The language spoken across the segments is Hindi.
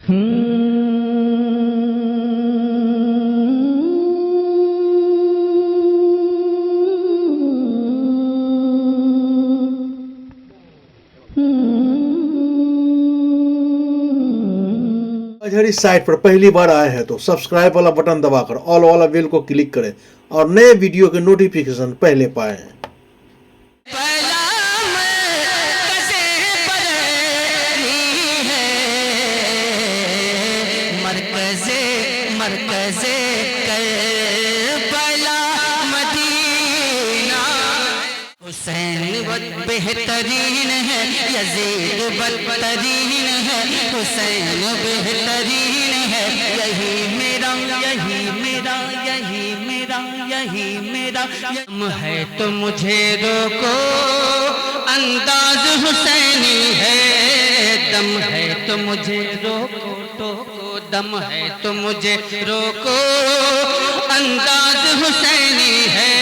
अगर इस साइट पर पहली बार आए हैं तो सब्सक्राइब वाला बटन दबाकर ऑल वाला बेल को क्लिक करें और नए वीडियो के नोटिफिकेशन पहले पाएं। हुसैन बेहतरीन है, यजीद बदतरीन है, हुसैन बेहतरीन है, यही मेरा यही मेरा यही मेरा यही मेरा दम है तो मुझे रोको, अंदाज हुसैनी है, दम है तो मुझे रोको टोको, दम है तो मुझे रोको, अंदाज हुसैनी है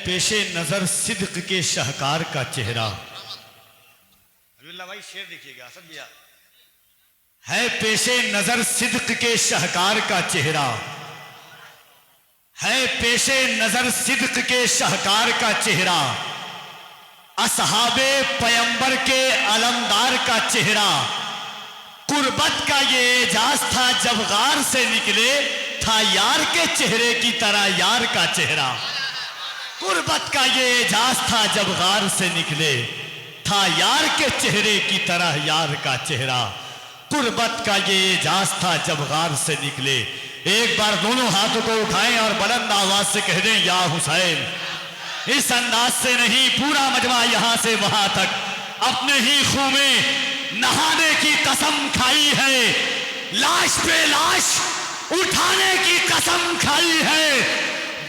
पेशे नजर सिद्क के शाहकार का चेहरा। भाई शेर देखिएगा सब भैया। है पेशे नजर सिद्क के शाहकार का चेहरा, है पेशे नजर सिद्क के शाहकार का चेहरा, असहाबे पैगंबर के अलमदार का चेहरा, कुर्बत का ये एजाज था जब गार से निकले, था यार के चेहरे की तरह यार का चेहरा। कुर्बत का ये एजाज था जब गार से निकले, था यार के चेहरे की तरह यार का चेहरा। कुर्बत का ये एजाज था जब गार से निकले। एक बार दोनों हाथों को उठाएं और बुलंद आवाज से कह दें या हुसैन। इस अंदाज से नहीं, पूरा मजमा यहां से वहां तक अपने ही खून में नहाने की कसम खाई है, लाश पे लाश उठाने की कसम खाई है।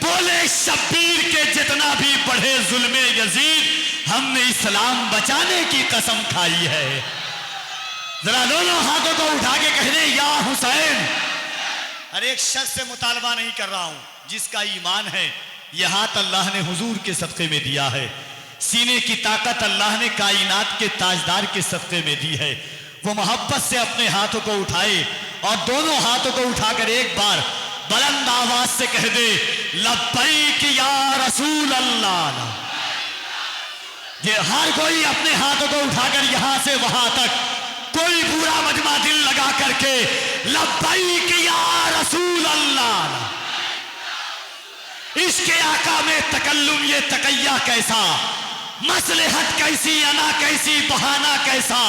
बोले शब्बीर के जितना भी बढ़े जुल्मे यजीद, हमने इस्लाम बचाने की कसम खाई है। जरा दोनों हाथों को उठा के कह दे या हुसैन। अरे एक शख्स से मुतालबा नहीं कर रहा हूं, जिसका ईमान है यह हाथ अल्लाह ने हुजूर के सदक़े में दिया है, सीने की ताकत अल्लाह ने कायनात के ताजदार के सदक़े में दी है। वो मोहब्बत से अपने हाथों को उठाए और दोनों हाथों को उठाकर एक बार बुलंद आवाज से कह दे लब्बैक या रसूल अल्लाह। ये हर कोई अपने हाथों को उठाकर यहां से वहां तक कोई पूरा मजमा दिल लगा करके लब्बैक या रसूल अल्लाह। इसके आका में तकल्लुम ये तकैया कैसा, मसलहत कैसी, अना कैसी, बहाना कैसा,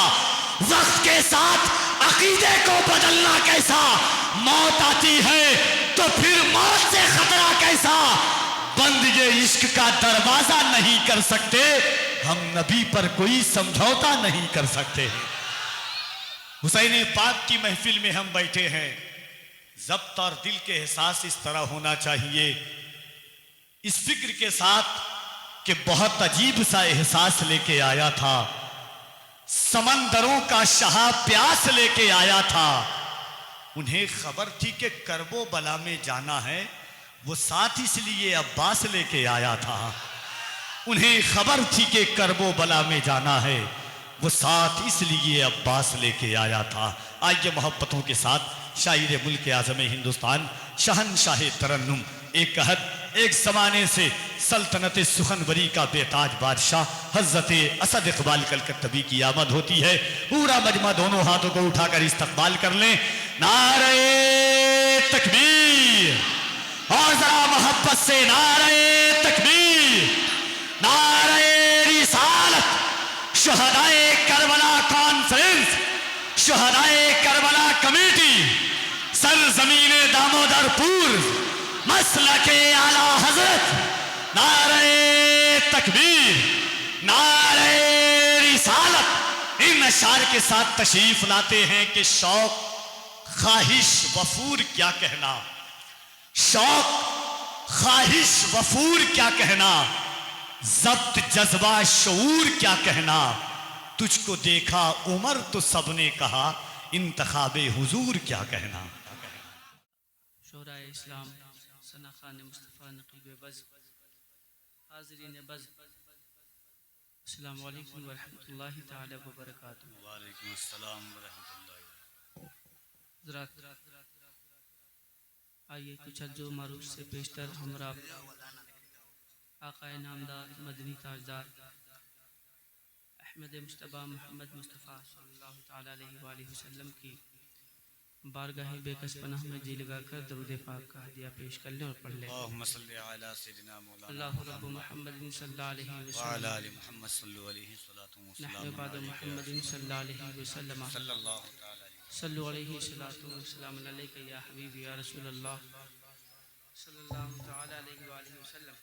वक्त के साथ अकीदे को बदलना कैसा। मौत आती है तो फिर मौत से खतरा कैसा, बंद ये इश्क का दरवाजा नहीं कर सकते, हम नबी पर कोई समझौता नहीं कर सकते। हुसैन पाक की महफिल में हम बैठे हैं, ज़ब्त और दिल के एहसास इस तरह होना चाहिए, इस फिक्र के साथ कि बहुत अजीब सा एहसास लेके आया था, समंदरों का शाह प्यास लेके आया था। उन्हें खबर थी कि करबो बला में जाना है, वो साथ इसलिए अब्बास लेके आया था। उन्हें खबर थी कि करबो बला में जाना है, वो साथ इसलिए अब्बास लेके आया था। आइए मोहब्बतों के साथ शायर मुल्क आज़म हिंदुस्तान शहनशाह तरन्नुम एक कहत, एक जमाने से सल्तनत सुखनवरी का बेताज बादशाह हजरत असद इकबाल कलकत्तवी की आमद होती है। पूरा मजमा दोनों हाथों को उठाकर इस्तकबाल कर लें। नारे तकबीर, और जरा मोहब्बत से नारे तकबीर, नारे रिसालत। शुहदाए करबला कॉन्फ्रेंस, शुहदाए करबला कमेटी, सरजमीन दामोदरपुर, मसलके आला हजरत, नारे तकबीर, नारे रिसालत। इन अशार के साथ तशरीफ लाते हैं कि शौक, ख्वाहिश, वफूर क्या कहना, शौक, ख्वाहिश, वफूर क्या कहना, जब्त, जज्बा, शऊर क्या कहना। तुझको देखा उमर तो सबने कहा, इंतखाबे हुजूर क्या कहना। शोरा इस्लाम सना खान मुस्तफ़ा नकीब बज़, हाज़रीन बज़, अस्सलामु अलैकुम व रहमतुल्लाहि तआला व बरकातुहू। वालेकुम अस्सलाम व रहमतुल्लाहि। हज़रात, आइए कुछ अज्जो मारूफ से पेशतर हमरा आक़ाए नामदार मदनी ताजदार अहमद मुश्तबा मोहम्मद मुस्तफ़ा सल्लल्लाहु ताला अलैहि वसल्लम की बारगाह बेकस पनाह में जी लगाकर दरूद पाक का हदिया पेश कर लें और पढ़ लें। अल्लाहुम्मा सल्ली अला सय्यिदिना मौलाना अल्लाहु रब्बु मुहम्मदिन सल्लल्लाहु अलैहि व अला वसल्लम आलि मुहम्मद सल्लु अलैहि सलातु व नहनु सलाम बाद मुहम्मदिन सल्लल्लाहु अलैहि वसल्लम सल्लल्लाहु तआला सल्लु अलैहि सलातु व सलाम अलैका या हबीबी या रसूल अल्लाह सल्लल्लाहु ताला अलैहि वसल्लम।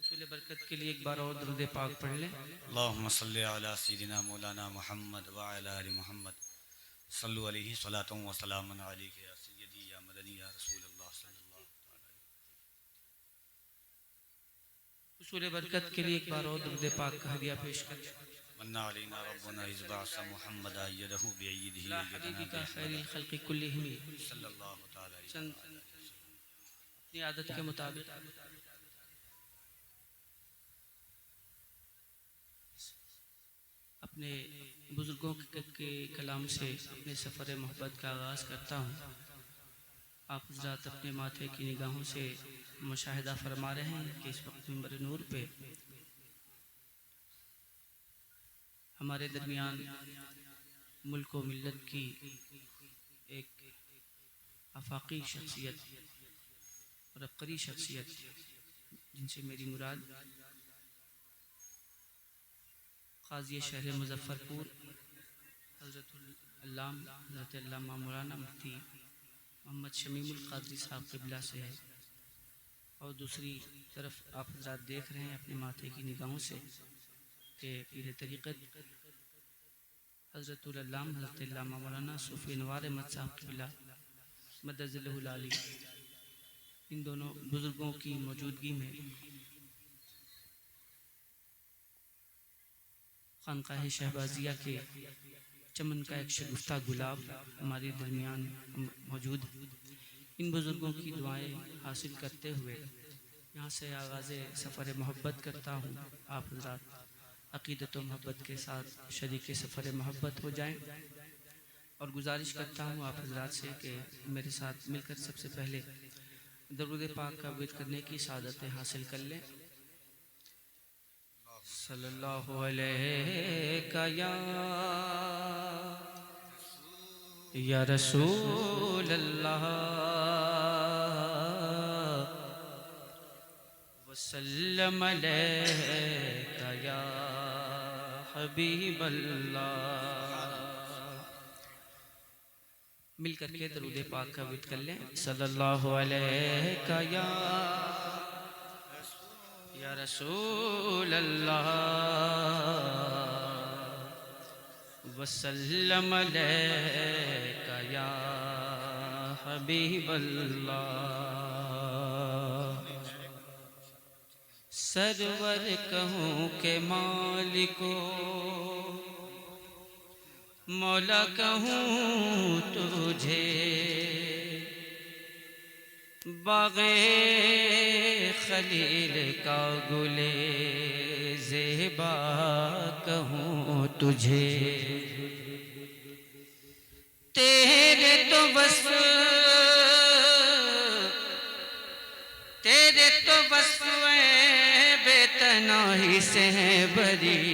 उसूल बरकत के लिए एक बार और दरूद पाक पढ़ लें। अल्लाहुम्मा सल्ली अला सय्यिदिना मौलाना मुहम्मद व अला आलि मुहम्मद सल्लु अलैहि सलातु व सलाम अलैका या सय्यदी या मदनी या रसूल अल्लाह सल्लल्लाहु तआला। उसूल बरकत के लिए एक बार और दरूद पाक का हदिया पेश कर लें। मन्ना अलैना रब्बुना इज़ बअस मुहम्मद अय्यदहु बिअय्यिदिही ला हबीबी का खैरुल खल्क़ि कुल्लिहिम सल्लल्लाहु तआला अलैहि चंद अपनी आदत के मुताबिक अपने बुजुर्गों के कलाम से अपने सफ़र मोहब्बत का आगाज़ करता हूँ। आप हज़रात अपने माथे की निगाहों से मुशाहिदा फरमा रहे हैं कि इस वक्त मिंबर नूर पे हमारे दरमियान मुल्क व मिल्लत की एक आफाकी शख्सियत और अबकरी शख्सियत, जिनसे मेरी मुराद क़ाज़ी शहर मुज़फ़्फ़रपुर हज़रत अल्लामा मौलाना मुफ्ती मोहम्मद शमीमुल क़ादरी साहब क़िबला से है। और दूसरी तरफ आप हज़रात देख रहे हैं अपने माथे की निगाहों से कि पीर तरीक़त हज़रत अल्लामा मौलाना सूफ़ी अनवार अहमद साहब क़िबला मदज़िल्लहुल आली, इन दोनों बुज़ुर्गों की मौजूदगी में खानकाह शहबाजिया के चमन का एक शगुफ्ता गुलाब हमारे दरमियान मौजूद है। इन बुज़ुर्गों की दुआएं हासिल करते हुए यहाँ से आगाज़ सफ़र मोहब्बत करता हूँ। आप हज़रात अक़ीदत व मोहब्बत के साथ शरीक सफ़र मोहब्बत हो जाएं और गुजारिश करता हूँ आप हज़रात से कि मेरे साथ मिलकर सबसे पहले दरूद पाक का विर्द करने की सादतें हासिल कर लें। सल्लल्लाहु अलैका या रसूल अल्लाह वसल्लम अलैका या हबीब अल्लाह। मिल करके दरूद पाक का विर्द कर लें। सल्लल्लाहु अलैका या रसूल अल्लाह वसल्लम अलैका या हबीब अल्लाह। सरवर कहूँ के मालिको मौला कहूँ तुझे, बाग़े खलील का गुले ज़ेबा कहूँ तुझे। तेरे तो वस्फ़ बेतनाही से बरी,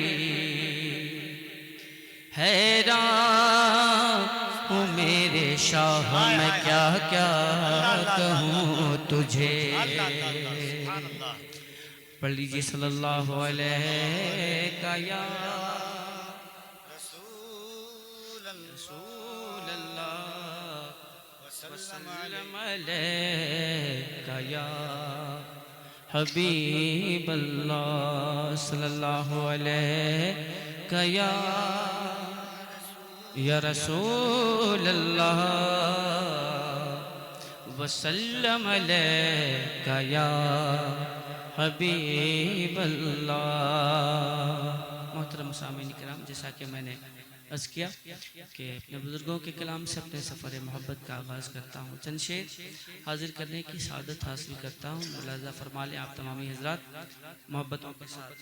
हैरान हूँ मेरे शाह मैं क्या क्या कहूँ तुझे। पढ़ लीजिए सल्लल्लाहु अलैका या रसूल अल्लाह वसल्लम अलैका या हबीब अल्लाह। सल्लल्लाहु अलैका या रसूल अल्लाह वसल्लम अलैका या हबीब अल्लाह। मोहतरम सामीन किराम, जैसा कि मैंने अर्ज़ किया कि अपने बुज़ुर्गों के कलाम से अपने सफ़र मोहब्बत का आगाज़ करता हूँ। चंद शेर हाजिर करने की सादत हासिल करता हूँ। मुलाज़ा फरमा लें आप तमामी हज़रात मोहब्बतों के साथ।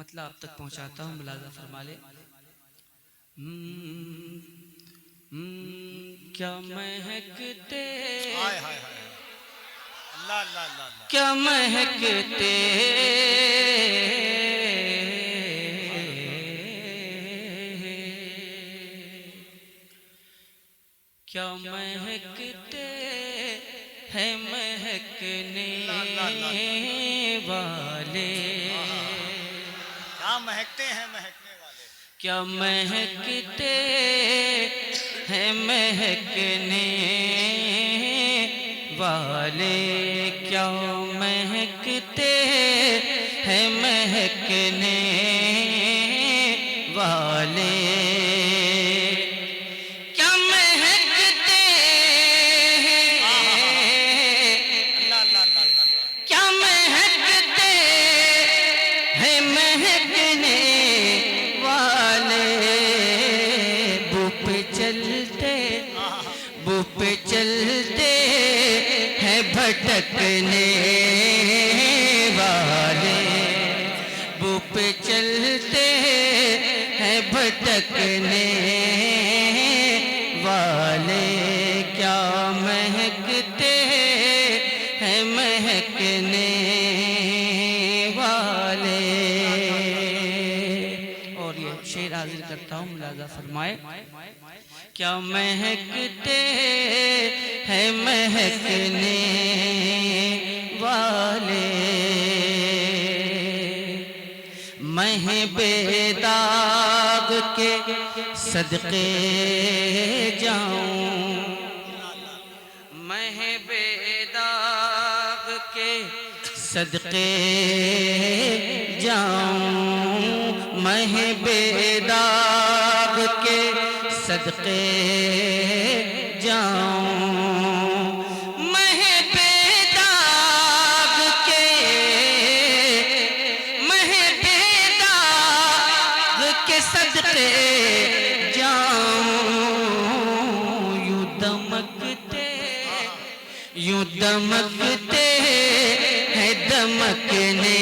मतलब आप तक पहुंचाता हूँ, मुलाजा फरमा ले। क्या महकते, हाय हाय हाय, अल्लाह अल्लाह अल्लाह, क्या महकते क्या महकते हैं महकने वाले, क्या महकते हैं महकने वाले, क्या महकते हैं महकने वाले, क्या महकते हैं महकने वाले, क्या महकते अल्लाह अल्लाह अल्लाह अल्लाह, क्या महकते हैं महकने वाले, बुप चलते बुप चलते हैं भटकने वाले, बुप चलते हैं भटकने वाले, क्या महकते हैं महकने वाले। और ये शेर हाजिर करता हूँ, मुलाजा फरमाए। क्या महकते हैं महकने वाले, मैं बेदाग के सदके जाऊं, मैं बेदाग के सदके जाऊं, मैं बेदाग के सदके जाऊं, मैं बेदाग के, मैं बेदाग के सदके जाऊं, यूं दमकते यूं दमकते हैं दमकने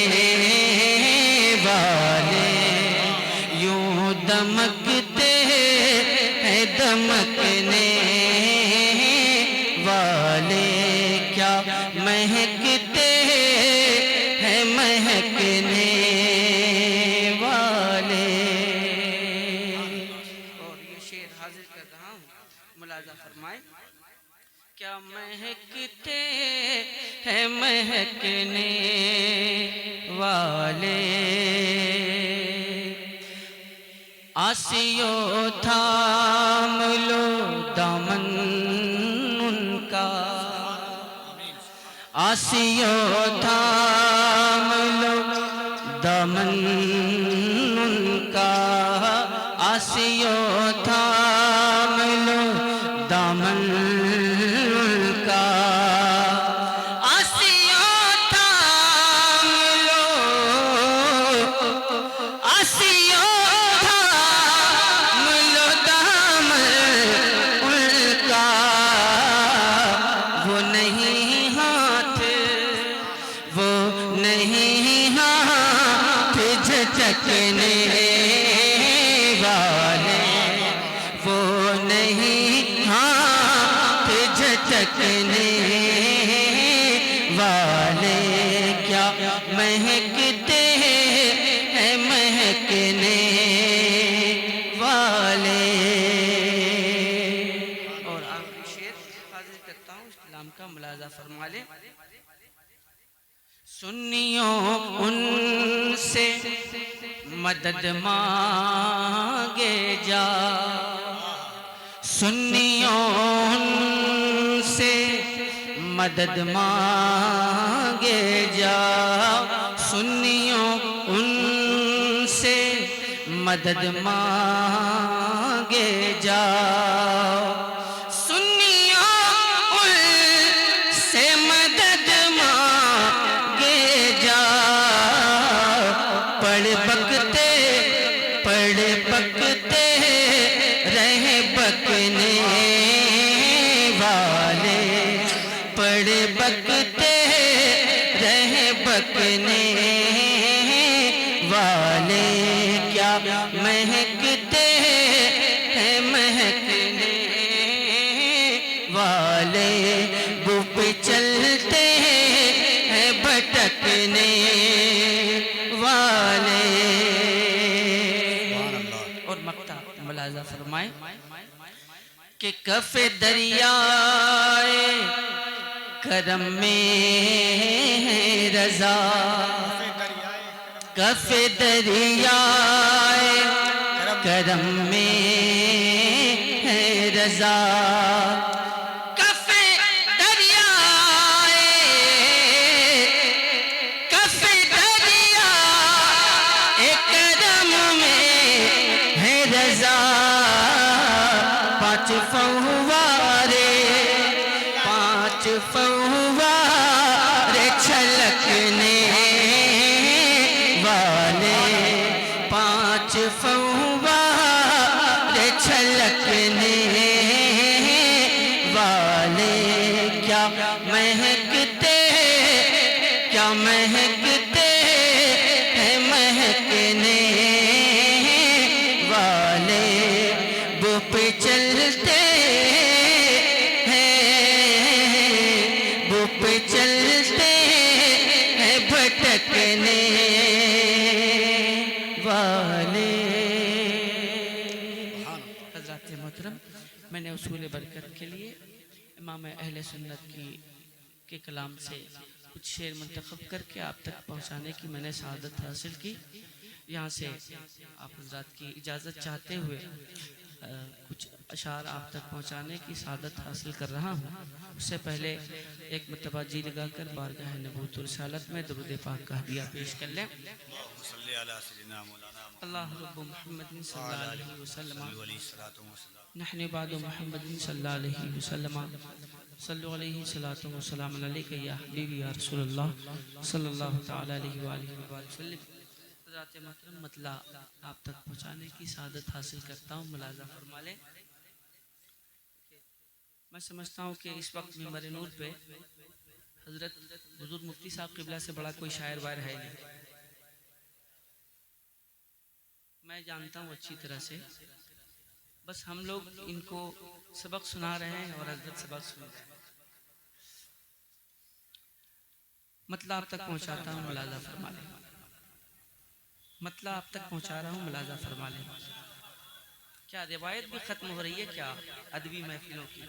वाले, यूं दमकते हैं दमकने वाले, क्या महकते हैं महकने वाले। और ये शेर हाजिर कर रहा हूँ, मुलाजा फरमाए। क्या महकते हैं महकने वाले, आसियो थाम लो दामन उनका, आसियो थाम लो दामन उनका, आसियो थाम लो दामन उनका, आसियो थाम लो, आसियो थाम लो दामन उनका, वो नहीं हाथ, वो नहीं हाथ झटकने वाले, वो नहीं हाथ झटकने वाले, क्या महकते हैं महकने वाले। और आखिरी शेर हाजिर करता हूँ, इस्लाम का मुलाजा फरमा ले। सुन्नियों उनसे मदद मांगे जा, सुन्नियों उनसे मदद मांगे जा, सुन्नियों उनसे मदद मांगे जा, सुन्नियों उनसे मदद मांगे जा, पढ़ पकते रहे बकने वाले, पढ़ बकते रहे बकने वाले, भटकने वाले। और मक्ता मुलाजा फरमाए कि कफ़े दरियाए करम में है रज़ा, कफ़े दरियाए करम में है रज़ा, कफ़े दरियाए करम में है रज़ा। पाँच फव्वारे छलकने वाले, पाँच फव्वारे छलकने वाले। क्या महकते हैं महकने वाले। वो पे चलते हैं भटकने वाले। हज़रात मोहतरम, मैंने उसूल बरकत के लिए इमाम अहले सुन्नत के कलाम से कुछ शेर मंतखब करके आप तक पहुँचाने की मैंने सआदत हासिल की। यहाँ से आप हज़रात की इजाज़त चाहते हुए कुछ अशार आप तक पहुँचाने की सआदत हासिल कर रहा हूँ। उससे पहले एक मरतबा जी लगाकर बारगाह नबूवत रिसालत में दरूद पाक का हदिया पेश कर लें। अल्लाह रब्बु मुहम्मदिन सल्लल्लाहु अलैहि वसल्लम नहनु बादु मुहम्मदिन सल्लल्लाहु अलैहि वसल्लम सल्लु अलैहि सलातु व सलाम अलैका या हबीबी या रसूलुल्लाह सल्लल्लाहु तआला अलैहि व आलिहि वसल्लम। हज़रात मोहतरम, मतला आप तक पहुँचाने की सआदत हासिल करता हूँ, मुलाज़ा फरमा लें। मैं समझता हूँ कि इस वक्त मिंबर नूर पे हज़रत हुज़ूर मुफ्ती साहब क़िबला से बड़ा कोई शायर वायर है नहीं। मैं जानता हूँ अच्छी तरह से, बस हम लोग इनको सबक सुना रहे हैं और हज़रत सबक सुन रहे हैं। मतलब आप तक पहुँचाता हूँ, मुलाज़ा फरमा लें। मतलब आप तक पहुँचा रहा हूँ, मुलाज़ा फरमा लें। क्या रिवायत भी ख़त्म हो रही है क्या? अदबी महफिलों की,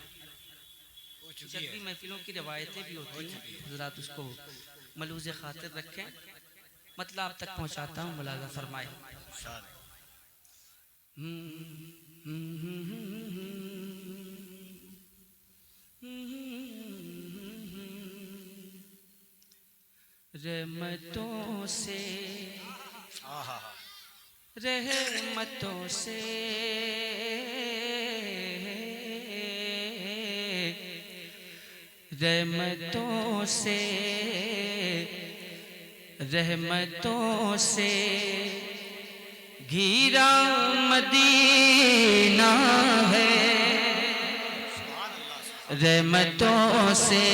जदबी महफिलों की रिवायतें भी होती हैं। हज़रात उसको मलूज़ ख़ातिर रखें। मतलब आप तक पहुँचाता हूँ, मुलाज़ा फरमाए। रहमतों से रहमतों से रहमतों से रहमतों से घिरा मदीना है। रहमतों से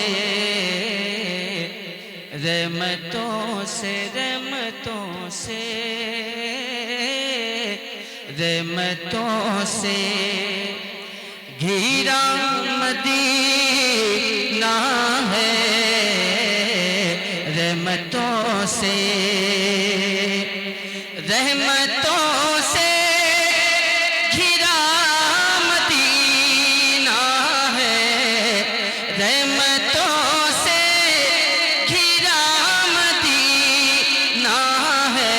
रहमतों से रहमतों से रहमतों से घिरा मदीना है। रहमतों से रहमतों से घिरा मदीना है। रहमतों से घिरा मदीना है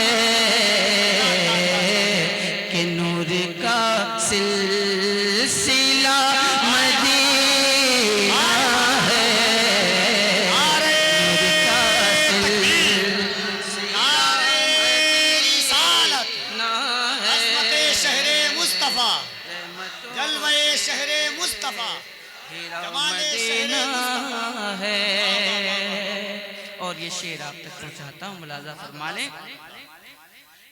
कि नूर का सिलसिला मदीना है। नूर का सिलसिला मदीना है। शहरे मुस्तफा, जलवे शहरे मुस्तफा, मदीना है। और ये शेर आप तक पहुंचाता हूँ, मुलाजा फरमा लें।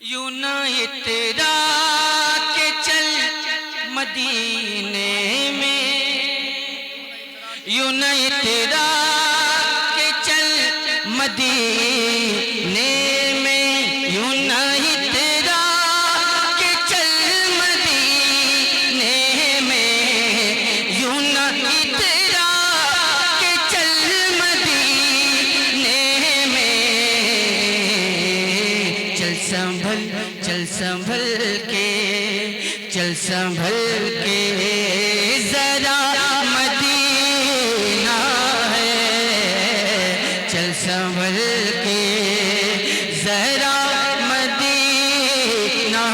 यूं ना इतरा के चल मदीने में, यूं ना इतरा के चल मदीने में, यूं ना इतरा के चल मदीने में, यूं ना इतरा के चल मदीने में। संभल चल संभल के, चल संभल के जरा मदीना है, चल संभल के जरा मदीना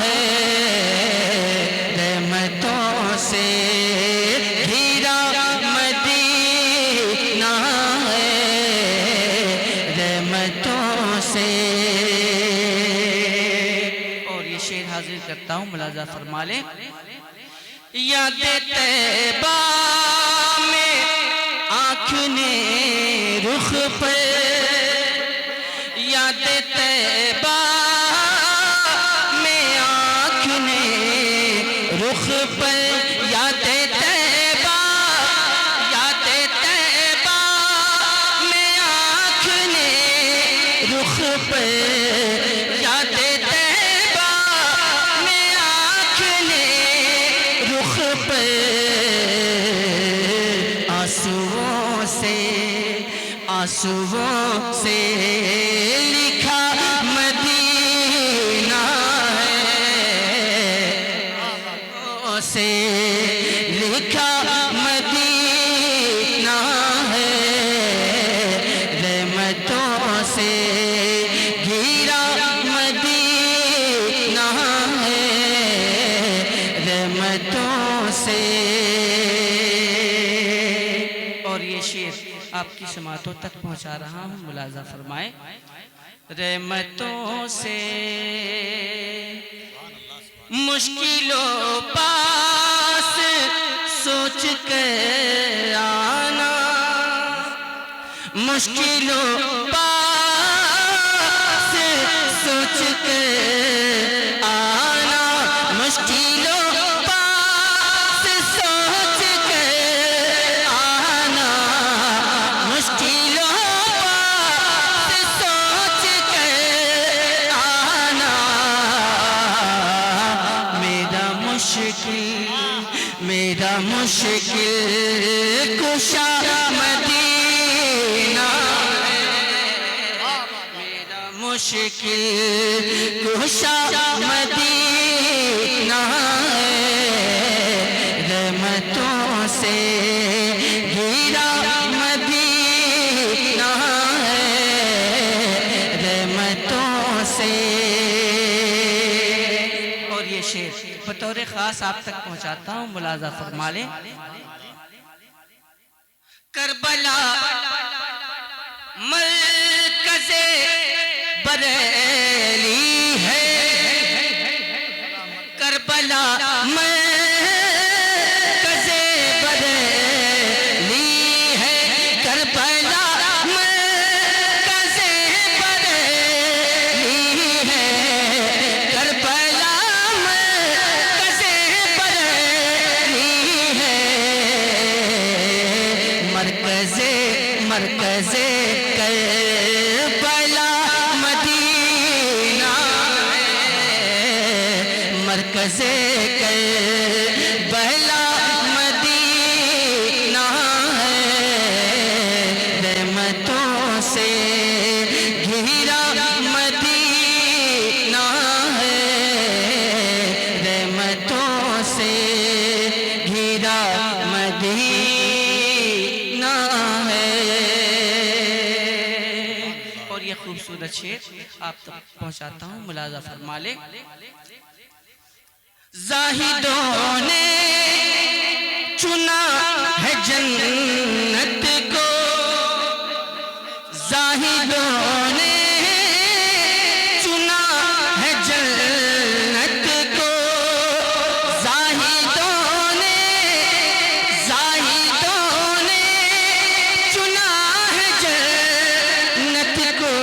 है, रहमतों से घिरा मदीना है, रहमतों से। और ये शेर हाजिर करता हूँ, मुलाजा फरमा ले। यादें तैबा में आँख ने रुख पर, यादें तैबा में आँख ने रुख पर, यादें तैबा, यादें तैबा में आँख ने रुख पर, यादें तैबा में आँख ने रुख पर, आंसुओं से, आंसुओं से लिखा मदीना है, से लिखा मदीना है, रहमतों से घिरा मदीना है, रहमतों से। और ये शेर आपकी समातों तक पहुंचा रहा हूं, मुलाजा फरमाए। रहमतों से मुश्किलों पास सोच कर आना, मुश्किलों पास सोच कर आना, मुश्किलों पास सोच कर आना, मुश्किलों पास सोच कर आना, मेरा मुश्किल कुशा मदीना है, मेरा मुश्किल कुशा मदीना है, रहमतों से घिरा मदीना है, रहमतों से। और ये शेर बतौर खास आप तक पहुंचाता हूं, मुलाजा फरमा ले। करबला मरकज़े बरेली है, करबला मरकज़े बरेली है, करबला मरकज़े बरेली है, करबला मरकज़े बरेली है, मरकज़े मरकज़े करबला मदीना है, मरकज़े करबला मदीना है, रहमतों से घिरा मदीना है, रहमतों से घिरा मदीना है। और ये खूबसूरत शेर आप तक पहुंचाता हूं, मुलाजा फरमा ले। ज़ाहिदों ने चुना है जन्नत को, ज़ाहिदों ने चुना है जन्नत को, ज़ाहिदों ने चुना है जन्नत को,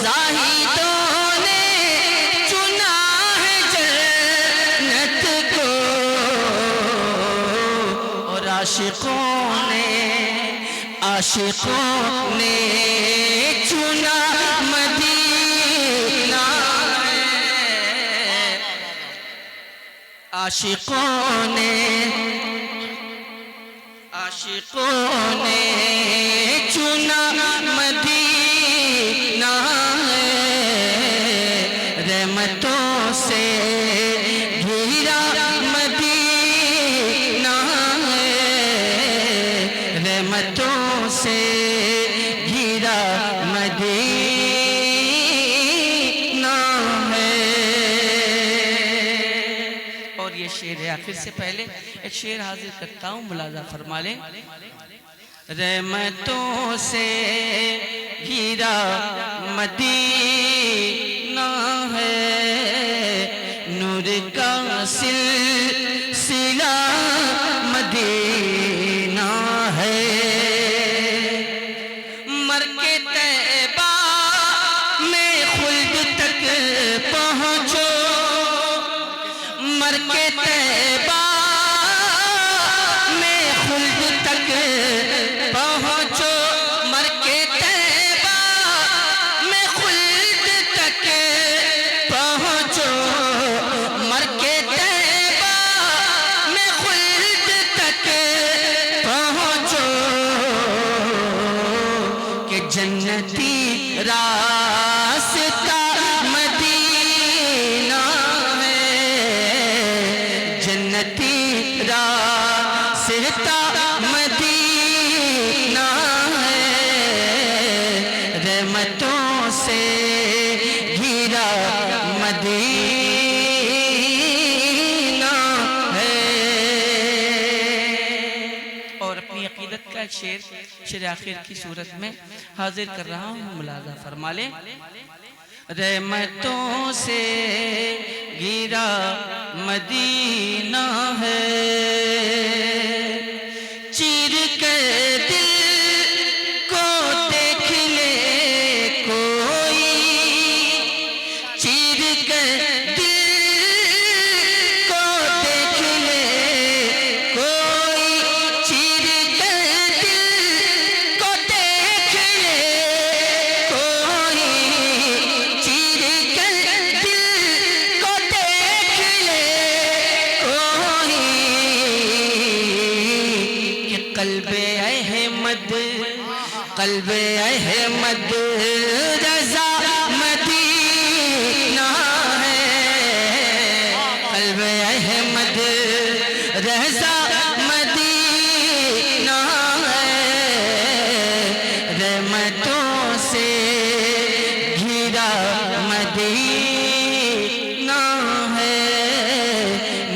ज़ाहिदों ने चुना है जन्नत को, और आशिकों ने चुना मदीना है, आशिकों ने चुना मदीना है, शेर आखिर से पहले एक शेर हाजिर करता हूँ, मुलाजा फरमा लें। रहमतों से घिरा मदीना है, नूर का सिलसिला मदीना है। मर के तैबा में खुल्द तक पहुँचो, मर के तैबा में खुल्द तक पहुँचो, मर के तैबा में खुल्द तक पहुँचो, मर के तैबा में खुल्द तक पहुँचो, कि जन्नती रास्ता मदीना है, जन्नती रास्ता मदीना है। रहमतों से घिरा मदीना है। और अपनी अकीदत का एक शेर आखिर की सूरत में हाजिर कर रहा हूँ, मुलाजा फरमा लें। रहमतों से घिरा मदीना है, चीर के दिल को देख ले कोई, चीर के दिल को देख ले कोई, चीर के दिल को देख ले कोई, चीर के दिल को देख ले कोई, कि कल्बे अहमद, कल्बे अहमद रज़ा मदीना है, कल्बे अहमद रज़ा मदीना है। रहमतों से घिरा मदीना है,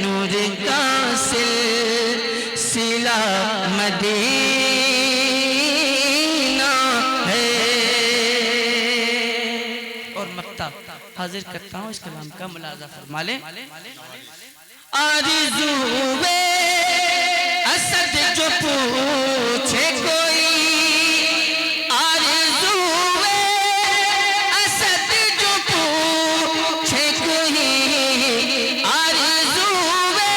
नूर का सिलसिला मदीना है। और मक्ता हाजिर करता हूँ, इस कलाम का मुलाजा फरमा लें। आरज़ूए असद जो पूछे कोई, आरज़ूए असद जो पूछे कोई, आरज़ूए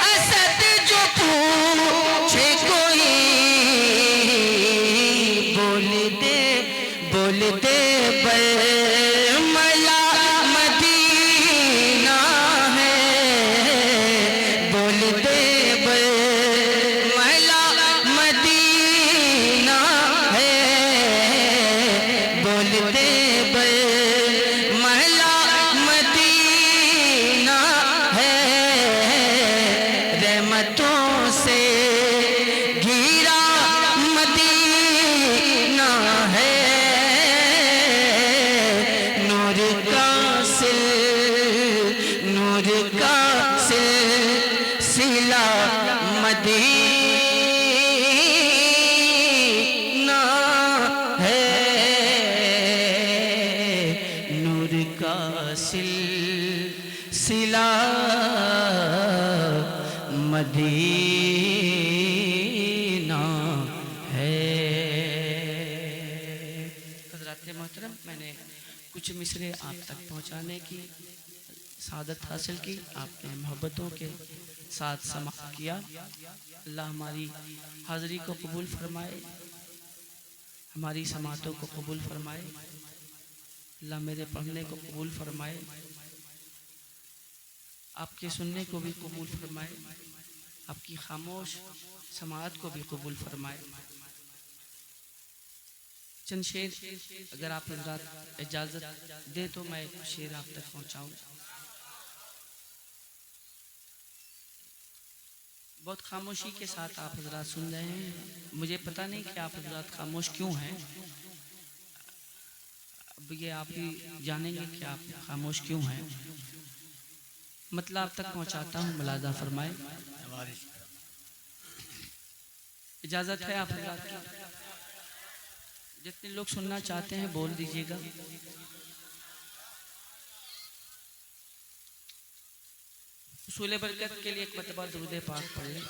असद जो पूछे कोई, बोल दे बरमला मदीना है, बोल दे बरमला मदीना है, बोल दे बरमला मदीना है। रहमतों से घिरा मदीना है, नूर का सिलसिला मदीना है, नूर का सिलसिला मदीना है। हज़रात मोहतरम, मैंने कुछ मिसरे आप तक पहुंचाने की सादत हासिल की, आपने मोहब्बतों के साथ समाप्त किया। अल्लाह हमारी हाज़री को कबूल फरमाए, हमारी समातों को कबूल फरमाए, अल्लाह मेरे पढ़ने को कबूल फरमाए, आपके सुनने को भी कबूल फरमाए, आपकी खामोश समाअत को भी कबूल फरमाए। चंद शेर अगर आप हज़रात इजाज़त दे तो मैं शेर आप तक पहुँचाऊँ। बहुत खामोशी के साथ आप हज़रात सुन रहे हैं, मुझे पता नहीं कि आप हज़रात खामोश क्यों हैं, अब ये आप ही जानेंगे कि आप खामोश क्यों हैं। मतलब आप तक पहुंचाता हूँ, मुलाजा फरमाए। इजाजत है आप हज़रात की? जितने लोग सुनना चाहते हैं बोल दीजिएगा। उसूल बरकत के लिए एक मरतबा दुरूद पाक पढ़ लें।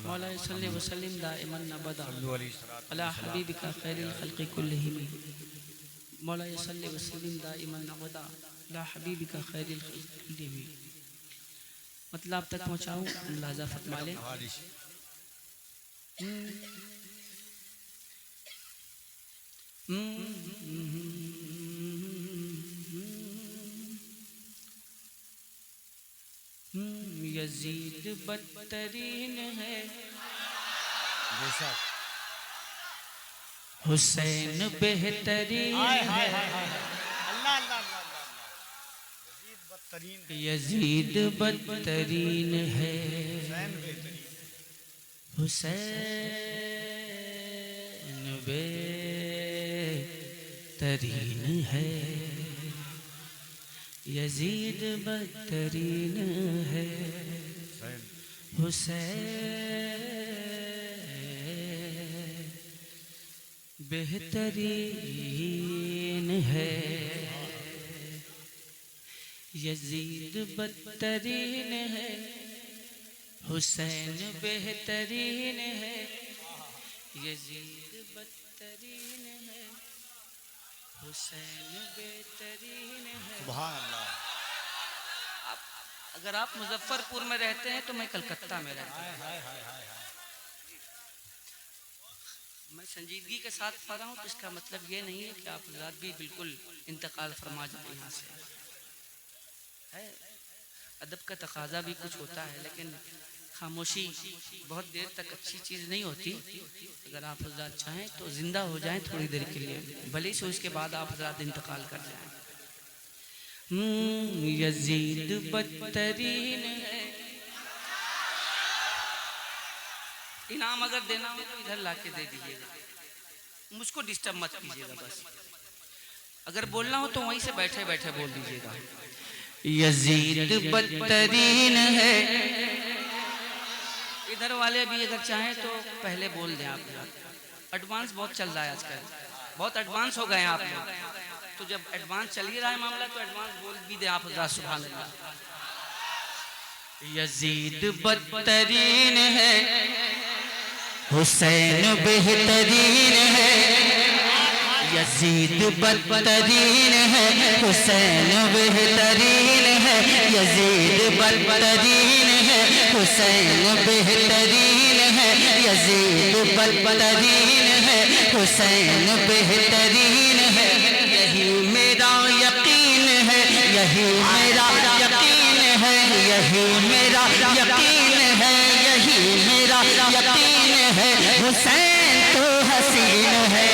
मौला सल्ली व सल्लिम दाइमन अबदा अला हबीबिका खैरिल खल्क़ि कुल्लिहिम। मौला सल्ली व सल्लिम दाइमन अबदा अला हबीबिका खैरिल खल्क़ि कुल्लिहिम। मतलब आप तक पहुँचाऊँ, मुलाजा फरमा लें। यजीद बदतरीन है, हुसैन बेहतरीन है। यजीद बदतरीन है, हुसैन बेहतरीन है। यजीद बदतरीन है, हुसैन बेहतरीन है। यजीद बदतरीन है, हुसैन बेहतरीन है। यजीद बदतरीन है, हुसैन बेहतरीन है। सुभान अल्लाह। अगर आप मुजफ्फरपुर में रहते हैं तो मैं कलकत्ता में रहता हूँ। मैं संजीदगी के साथ पढ़ रहा हूँ, तो इसका मतलब ये नहीं है कि आप हज़रात भी बिल्कुल इंतकाल फरमा जाए यहाँ से। है अदब का तकाजा भी कुछ होता है, लेकिन खामोशी बहुत देर तक अच्छी चीज़ नहीं होती। अगर आप हज़रात चाहें तो ज़िंदा हो जाएं थोड़ी देर के लिए, भले से उसके बाद आप हज़रात इंतकाल कर जाएं। यजीद बदतरीन है। इनाम अगर देना हो तो इधर लाके दे दीजिएगा, मुझको डिस्टर्ब मत कीजिएगा। बस अगर बोलना हो तो वहीं से बैठे बैठे बोल दीजिएगा। यजीद बदतरीन है। इधर वाले भी अगर चाहें तो पहले बोल दें आप। एडवांस बहुत चल रहा है आजकल, बहुत एडवांस हो गए हैं आप लोग। तो जब एडवांस चल ही रहा है मामला तो एडवांस बोल भी दें आप। सुभान अल्लाह। यजीद बदतरीन है, हुसैन बेहतरीन है। यजीद बदतरीन है, हुसैन बेहतरीन है। यजीद बदतरीन है, हुसैन बेहतरीन है। यजीद बदतरीन है, हुसैन बेहतरीन है। यही मेरा यकीन है, यही मेरा यकीन है। यही मेरा यकीन है, यही मेरा यकीन है। हुसैन तो हसीन है।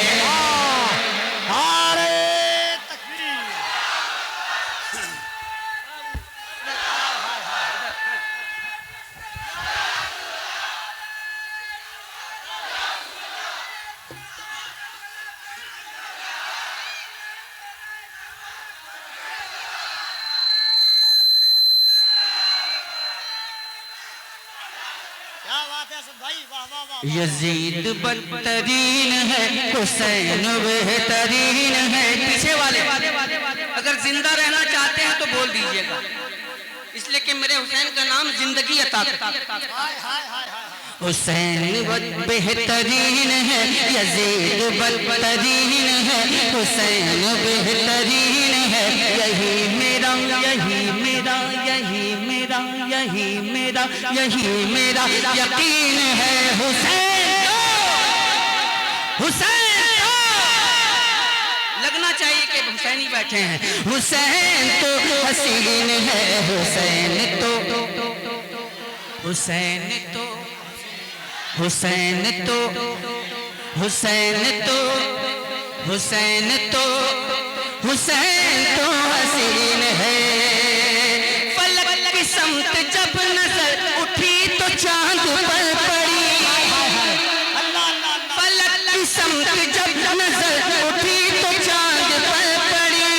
यजीद बदतरीन है, हुसैन बेहतरीन है। पीछे वाले अगर जिंदा रहना चाहते हैं तो बोल दीजिएगा, इसलिए कि मेरे हुसैन का नाम जिंदगी अता करता है। हुसैन बेहतरीन है, यजीद बदतरीन है। हुसैन बेहतरीन है। यही मेरा, यही मेरा, यही मेरा, यही मेरा, यही मेरा यकीन है। हुसैन हुसैन लगना चाहिए कि हुसैनी बैठे हैं। हुसैन तो हसीन है। हुसैन तो हुसैन तो हुसैन तो हुसैन तो हुसैन तो हुसैन तो हसीन है। फलक की समत जब नजर उठी तो चांद पर पड़ी। फलक की समत जब नजर उठी तो चांद पर पड़ी।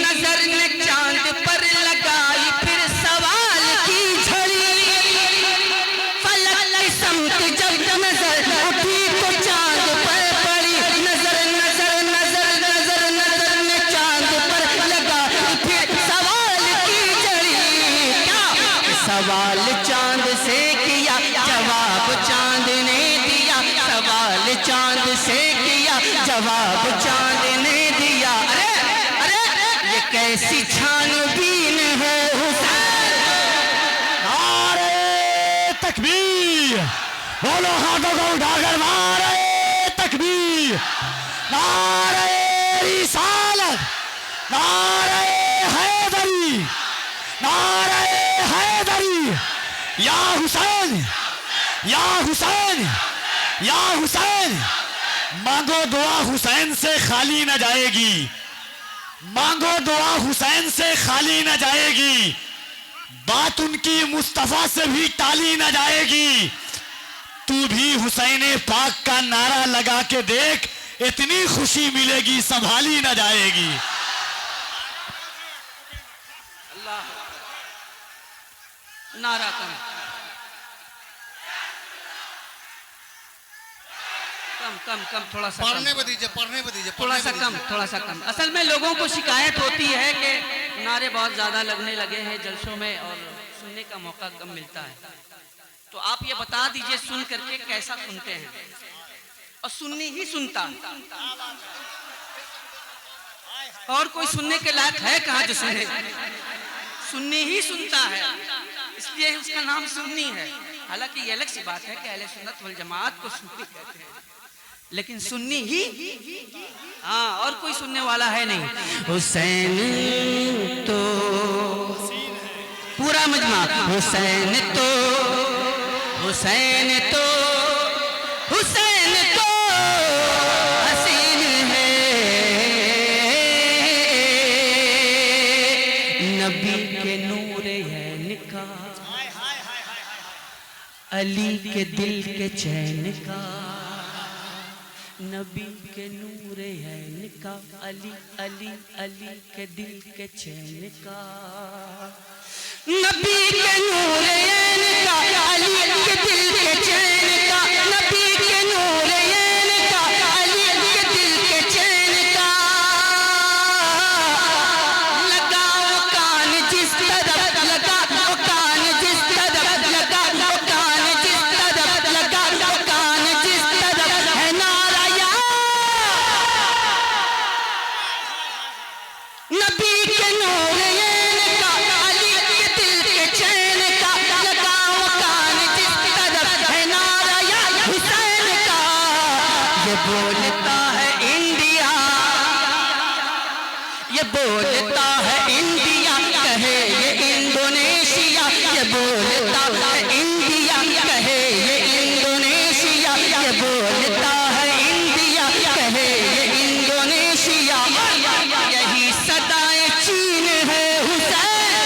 नजर ने चांद से किया, जवाब चांद ने दिया। अरे अरे ये कैसी छानबीन है हुसैन। नारे तकबीर, बोलो हाथों को उठाकर नारे तकबीर, नारे रिसालत, नारे हैदरी, नारे हैदरी। या हुसैन, या हुसैन, या हुसैन। मांगो दुआ हुसैन से खाली न जाएगी, मांगो दुआ हुसैन से खाली न जाएगी, बात उनकी मुस्तफा से भी टाली न जाएगी। तू भी हुसैन पाक का नारा लगा के देख, इतनी खुशी मिलेगी संभाली न जाएगी। नारा कम कम कम कम, थोड़ा सा पढ़ने पे दीजिए, पढ़ने पे दीजिए, थोड़ा सा कम, थोड़ा सा कम। असल में लोगों को शिकायत होती है कि नारे बहुत ज्यादा लगने लगे हैं जलसों में और सुनने का मौका कम मिलता है। तो आप ये बता दीजिए सुन करके कैसा सुनते हैं, और सुननी ही सुनता, और कोई सुनने के लायक है कहाँ जो सुने? सुन्नी ही सुनता है, इसलिए उसका नाम सुन्नी है। हालांकि ये अलग सी बात है कि अहले सुन्नत वल जमात को सुन्नी कहते हैं, लेकिन सुन्नी ही, हाँ, और कोई सुनने वाला है नहीं। हुसैन तो पूरा मजमा, हुसैन तो, हुसैन तो, हुसैन तो हसीन है, नबी के नूर है निकाह, अली के दिल के चैन का, नबी के नूर है निकाह, अली अली अली के दिल के चैन का, नबी के नूर है निकाह, अली के दिल के चैन का, नबी के नूर है निकाह, अली के दिल के चैन का। लगाओ कान जिस तरफ, लगाओ कान जिस तरफ, लगाओ कान जिस तरफ, लगाओ कान जिस तरफ है नारा या नबी के नूर है निकाह, अली के दिल के चैन का, लगाओ कान जिस तरफ है नारा या हुसैन का। ये बोलता है इंडिया, ये बोलता है इंडिया, कहे ये इंडोनेशिया, ये बोलता है इंडिया, कहे ये इंडोनेशिया, ये बोलता है इंडिया, कहे ये इंडोनेशिया। यही सदाएं चीन है हुसैन।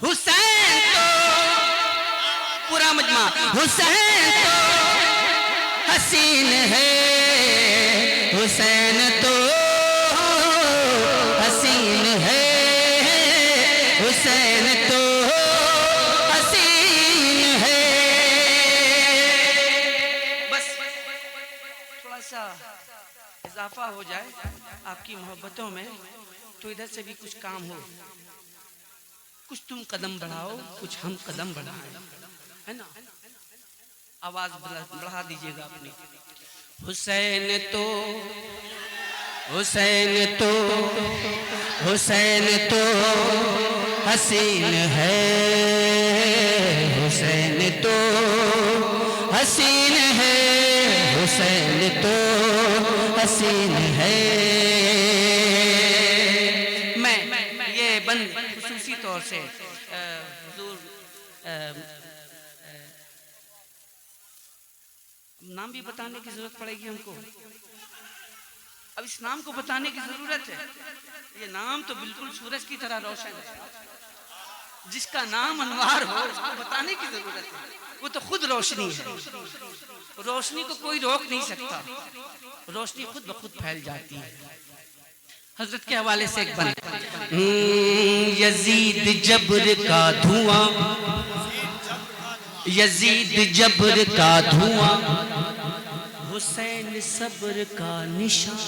हुसैन तो पूरा मजमा, हुसैन तो हसीन है, हुसैन तो हसीन है, हुसैन तो हसीन है। बस थोड़ा सा इजाफा हो जाए आपकी मोहब्बतों में तो इधर से भी कुछ काम हो, कुछ तुम कदम बढ़ाओ, कुछ हम कदम बढ़ाएं, है ना? आवाज बढ़ा दीजिएगा अपनी। हुसैन तो, हुसैन तो, हुसैन तो हसीन है, हुसैन तो हसीन है, हुसैन तो हसीन है। मैं ये बंद खुसूसी तौर से हुजूर नाम भी बताने की जरूरत पड़ेगी हमको, अब इस नाम को बताने की जरूरत है। ये नाम तो बिल्कुल सूरज की तरह रोशन है, जिसका नाम अनवार हो उसको बताने की जरूरत है, वो तो खुद रोशनी है, रोशनी को कोई रोक नहीं सकता, रोशनी खुद ब खुद फैल जाती है। हजरत के हवाले से एक बंद, यजीद जबर का धुआं, यजीद जबर का धुआं, हुसैन सब्र का निशान,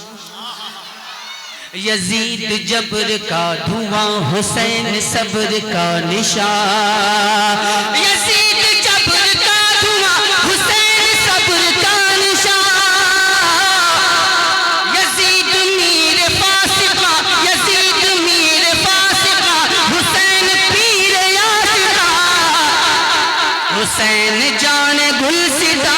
यजीद जबर का धुआं, हुसैन सब्र का निशान, यजीद हुसैन जान गुलसिता,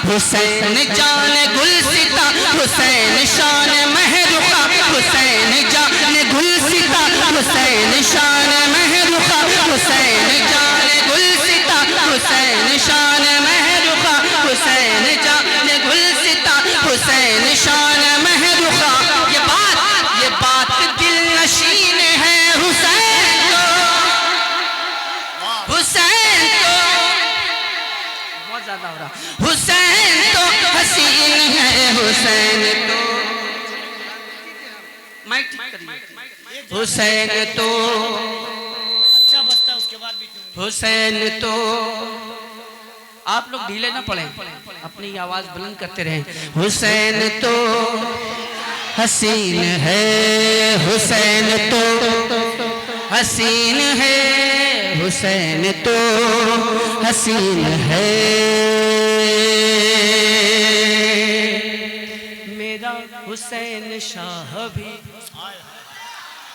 हुसैन जान गुलसिता, हुसैन शान महरुखा, हुसैन जान गुलसिता, हुसैन शान महरुखा, हुसैन जान गुलसिता, हुसैन शान महरुखा, हुसैन जान गुलसिता, हुसैन शान महरुखा। ये बात दिल नशीन है हुसैन तो, हुसैन तो बहुत ज्यादा हो रहा, हुसैन तो हसीन है, हुसैन तो माइक ठीक करिए, हुसैन तो अच्छा बजता है, उसके बाद भी हुसैन तो, आप लोग ढीले ना पड़े, अपनी आवाज बुलंद करते रहें। हुसैन तो हसीन है, हुसैन तो हसीन है, हुसैन तो हसीन है। मेरा हुसैन शाह भी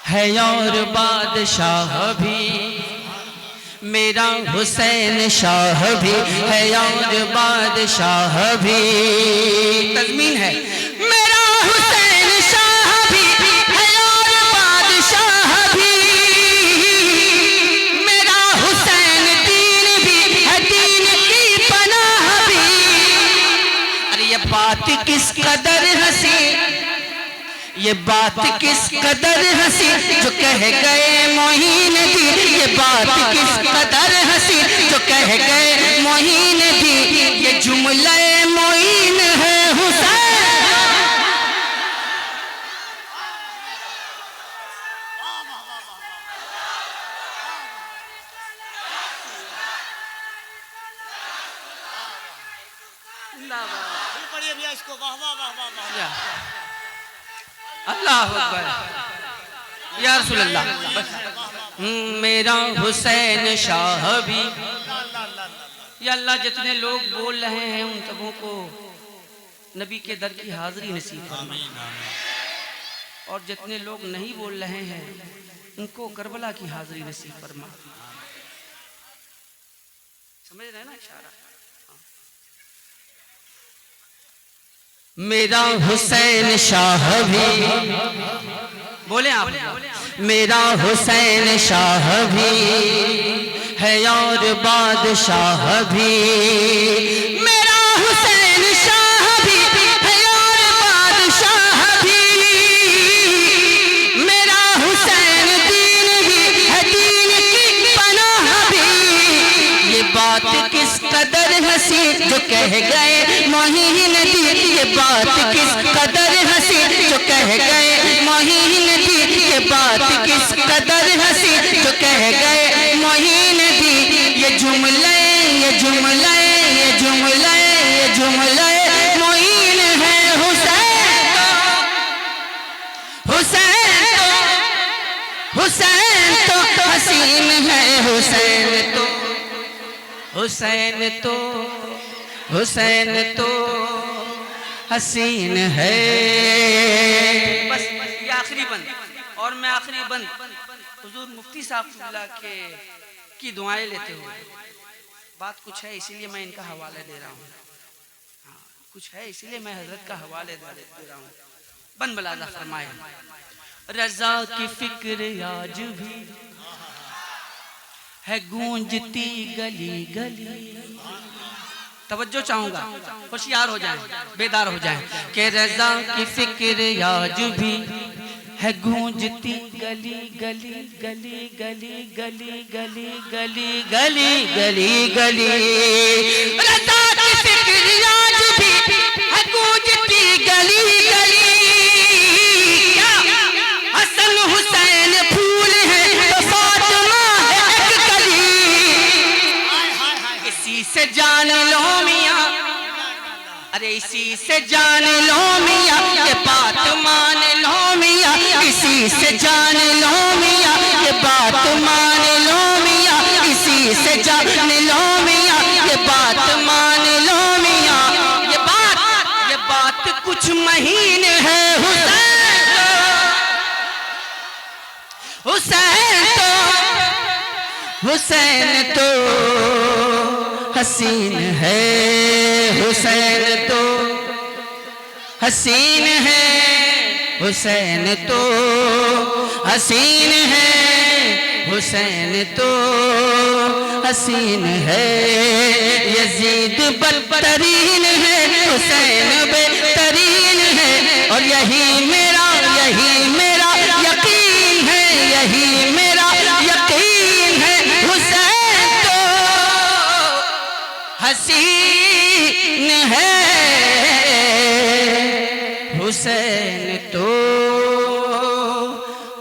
है और बादशाह भी, मेरा हुसैन शाह भी है और बादशाह भी। तज़मीन है, मेरा हुसैन शाह भी है और बादशाह भी, मेरा हुसैन दीन भी है, दीन की पनाह भी। अरे ये बात किस कदर हंसी, ये बात किस कदर हंसी जो कह गए मोहीन दी, ये बात किस कदर हंसी जो कह गए मोहीन दी। ये जुमला मोइन है हुसैन, पढ़िए भैया इसको। वाह वाह वाह वाह वाह। अल्लाह अकबर, या रसूल अल्लाह। मेरा हुसैन शाह भी, या अल्लाह जितने लोग बोल रहे हैं उन सबों को नबी के दर की हाजिरी नसीब फरमा, और जितने लोग नहीं बोल रहे हैं उनको करबला की हाजिरी नसीब फरमा। समझ रहे हैं ना इशारा? मेरा हुसैन शाह भी, बोले आप, मेरा हुसैन शाह भी है और बादशाह भी, मेरा हुसैन शाह भी है और बादशाह भी, मेरा हुसैन दीन भी है, दीन की पनाह भी। ये बात किस कदर हंसी जो कह गए मोहीन दी, ये बात किस कदर हंसी जो कह गए मोहीन दी, ये बात किस कदर हंसी जो कह गए मोहीन दी। ये जुमले ये जुमले ये जुमले ये जुमले मोहीन है हुसैन तो, हुसैन तो, हुसैन तो हसीन है, हुसैन तो, हुसैन तो, हुसैन तो हसीन है। बस ये आखिरी बंद, और मैं आखिरी बंद हुजूर मुफ्ती साहब के की दुआएं लेते हुए, बात कुछ है इसीलिए मैं इनका हवाला दे रहा हूँ, कुछ है इसीलिए मैं हजरत का हवाले दे रहा हूँ। बन बलाजा फरमाए, रजा की फिक्र आज भी है गूंजती गली गली। तवज्जो चाहूंगा, होशियार हो जाएं, बेदार हो जाएं कि रजा की फिक्र आज भी है गूंजती गली गली गली गली गली गली गली गली गली गली। रजा की फिक्र आज भी है गूंजती गली गली। क्या हसन हुसैन फूल है तो फातिमा है एक कली। इसी से जान लो मियां, अरे इसी से जान लो मियां, ये बात मान लो मियां, इसी से जान लो मियां, ये बात मान लो मियां, इसी से जान लो मियां, ये बात मान लो मियां। ये बात कुछ महीन है हुसैन तो, हुसैन तो, हुसैन तो हसीन है, हुसैन तो हसीन है, हुसैन तो हसीन है, हुसैन तो हसीन है। यजीद बदतरीन है, हुसैन बेहतरीन है। और यही मेरा यकीन है, यही मेरा यकीन है। हुसैन तो हसीन है, हुसैन तो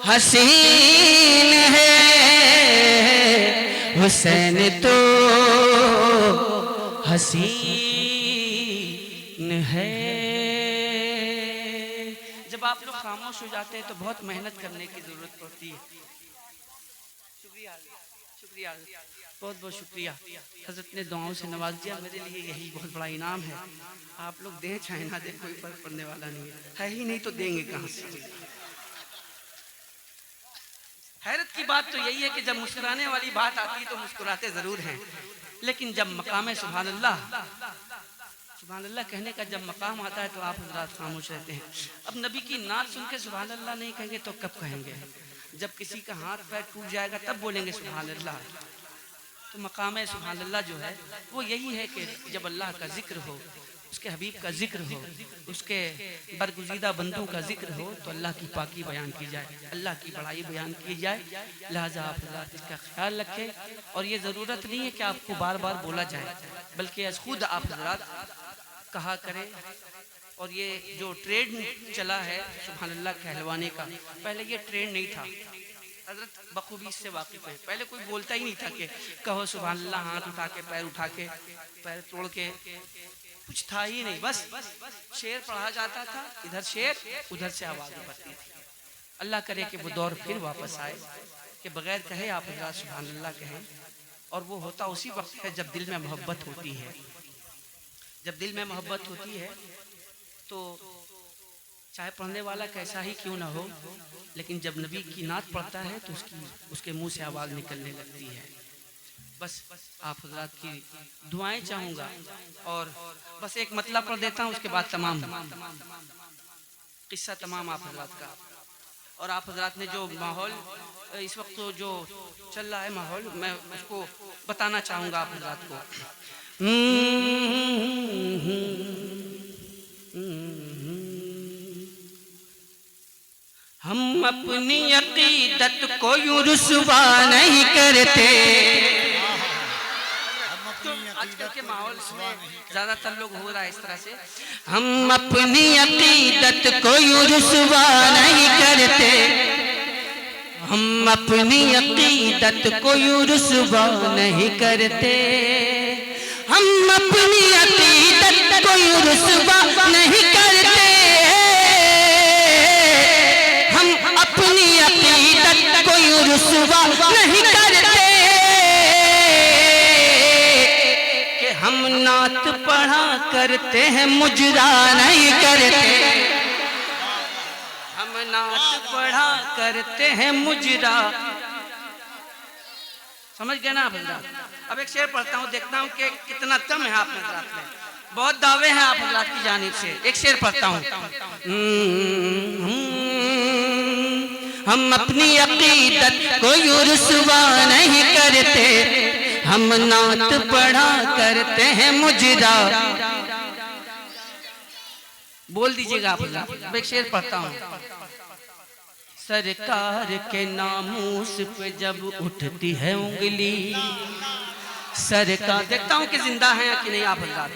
हसीन है, हुसैन तो हसीन है। जब आप लोग खामोश हो जाते हैं तो बहुत मेहनत करने की जरूरत पड़ती है। शुक्रिया शुक्रिया, बहुत बहुत शुक्रिया। हजरत ने दुआओं से नवाज दिया, मेरे लिए यही बहुत बड़ा इनाम है। आप लोग दें चाहे ना दें, कोई फर्क पड़ने वाला नहीं है ही नहीं तो देंगे कहाँ से। हैरत की बात तो यही है कि जब मुस्कुराने वाली बात आती है तो मुस्कुराते जरूर हैं, लेकिन जब मकाम सुभान अल्लाह कहने का जब मकाम आता है तो आप हज़रात खामोश रहते हैं। अब नबी की नात सुन के सुभान अल्लाह नहीं कहेंगे तो कब कहेंगे? जब किसी का हाथ पैर टूट जाएगा तब बोलेंगे सुभान अल्लाह। तो मकाम सुभान अल्लाह जो है वो यही है कि जब अल्लाह का जिक्र हो, उसके हबीब का जिक्र हो, उसके बरगुज़ीदा बंदों का जिक्र हो, तो अल्लाह की पाकी बयान की जाए, अल्लाह की बड़ाई बयान की जाए। लिहाजा आप हज़रात इसका ख्याल रखें। और ये ज़रूरत नहीं है कि आपको बार बार बोला जाए, बल्कि आज खुद आप हज़रात कहा करें। और ये जो ट्रेंड चला है सुभान अल्लाह कहलवाने का, पहले ये ट्रेंड नहीं था। हजरत बखूबी इससे वाकिफ है। पहले कोई बोलता ही नहीं था कि कहो सुभान अल्लाह, हाथ उठा के पैर तोड़ के, कुछ था ही नहीं। बस शेर पढ़ा जाता था, इधर शेर उधर से आवाज उठती थी। अल्लाह करे कि वो दौर फिर वापस आए कि बगैर कहे आप हज़रात सुभान अल्लाह कहें। और वो होता उसी वक्त है जब दिल में मोहब्बत होती है। जब दिल में मोहब्बत होती है तो चाहे पढ़ने वाला कैसा ही क्यों ना हो, लेकिन जब नबी की नात पढ़ता है तो उसके मुंह से आवाज़ निकलने लगती है। बस आप हज़रात की दुआएं चाहूँगा और बस एक मतलब पढ़ देता हूँ, उसके बाद तमाम किस्सा तमाम आप हज़रात का। और आप हज़रात ने जो माहौल इस वक्त तो जो चल रहा है माहौल, मैं उसको बताना चाहूँगा आप हज़रात को। हम अपनी अकीदत को यूं रुसवा नहीं करते। आजकल के माहौल में ज्यादातर लोग हो रहा है इस तरह से। हम अपनी अकीदत को यूं रुसवा नहीं करते, हम अपनी अकीदत को यूं रुसवा नहीं करते, हम अपनी अकीदत को यूं रुसवा नहीं करते, हम अपनी अकीदत को यूं रुसवा नहीं करते कि हम नात पढ़ा करते हैं मुजरा नहीं करते, हम नात पढ़ा करते हैं मुजरा। समझ गए ना आप हज़रात? अब एक शेर पढ़ता हूँ, देखता हूँ कि कितना दम है आप हज़रात में। बहुत दावे हैं आप हज़रात की जानिब से। एक शेर पढ़ता हूँ। हम अपनी अकीदत को यूं रुसवा नहीं करते, हम नात पढ़ा करते हैं मुजरा। बोल दीजिएगा आप हज़रात। अब एक शेर पढ़ता हूँ। सरकार के नामूस पे जब उठती है उंगली, सरकार, देखता हूँ कि जिंदा है कि नहीं आप हज़रात।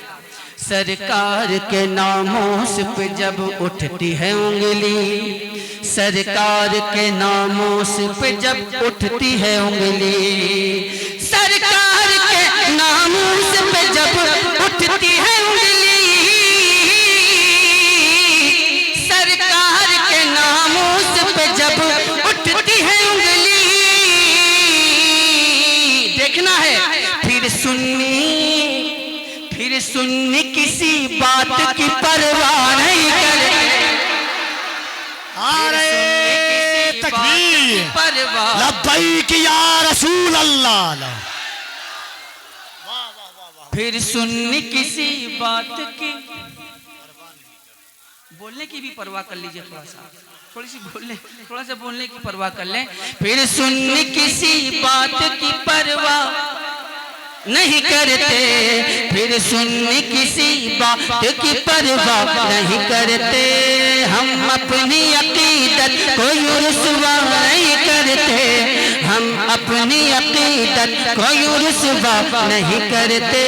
सरकार के नामूस पे जब उठती है उंगली, सरकार के नामूस पे जब उठती है उंगली, सरकार के नामूस पे जब उठती है उंगली, सरकार के नामूस पे जब उठती है उंगली, देखना है फिर सुन्नी किसी बात की परवाह नहीं करे। नारे तकबीर, लब्बैक या रसूल अल्लाह। फिर सुननी किसी बात की, बोलने की भी परवाह कर लीजिए, थोड़ी सी बोलने, थोड़ा सा बोलने की परवाह कर लें। फिर सुननी किसी बात की परवाह नहीं करते, फिर सुननी किसी बात की परवाह नहीं करते, हम अपनी अकीदत को यूं रुसवा नहीं करते, हम अपनी अकीदत को यूं रुसवा नहीं करते।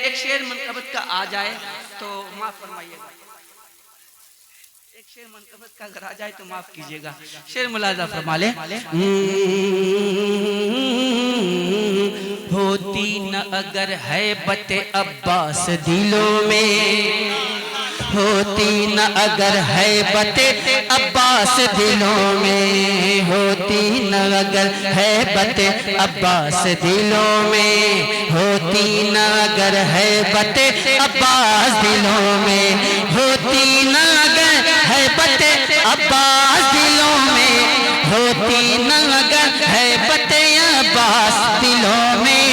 एक शेर मनकबत का आ जाए तो माफ फरमाइएगा, एक शेर मनकबत का अगर आ जाए तो माफ कीजिएगा। शेर मुलाजा फरमा ले। होती न अगर है बते अब्बास दिलों में, होती न अगर है बते अब्बास दिलों में, होती न अगर है बते अब्बास दिलों में, होती न अगर है बते अब्बास दिलों में, होती न अगर है बते अब्बास दिलों में, होती न अगर है बते अब्बास दिलों में,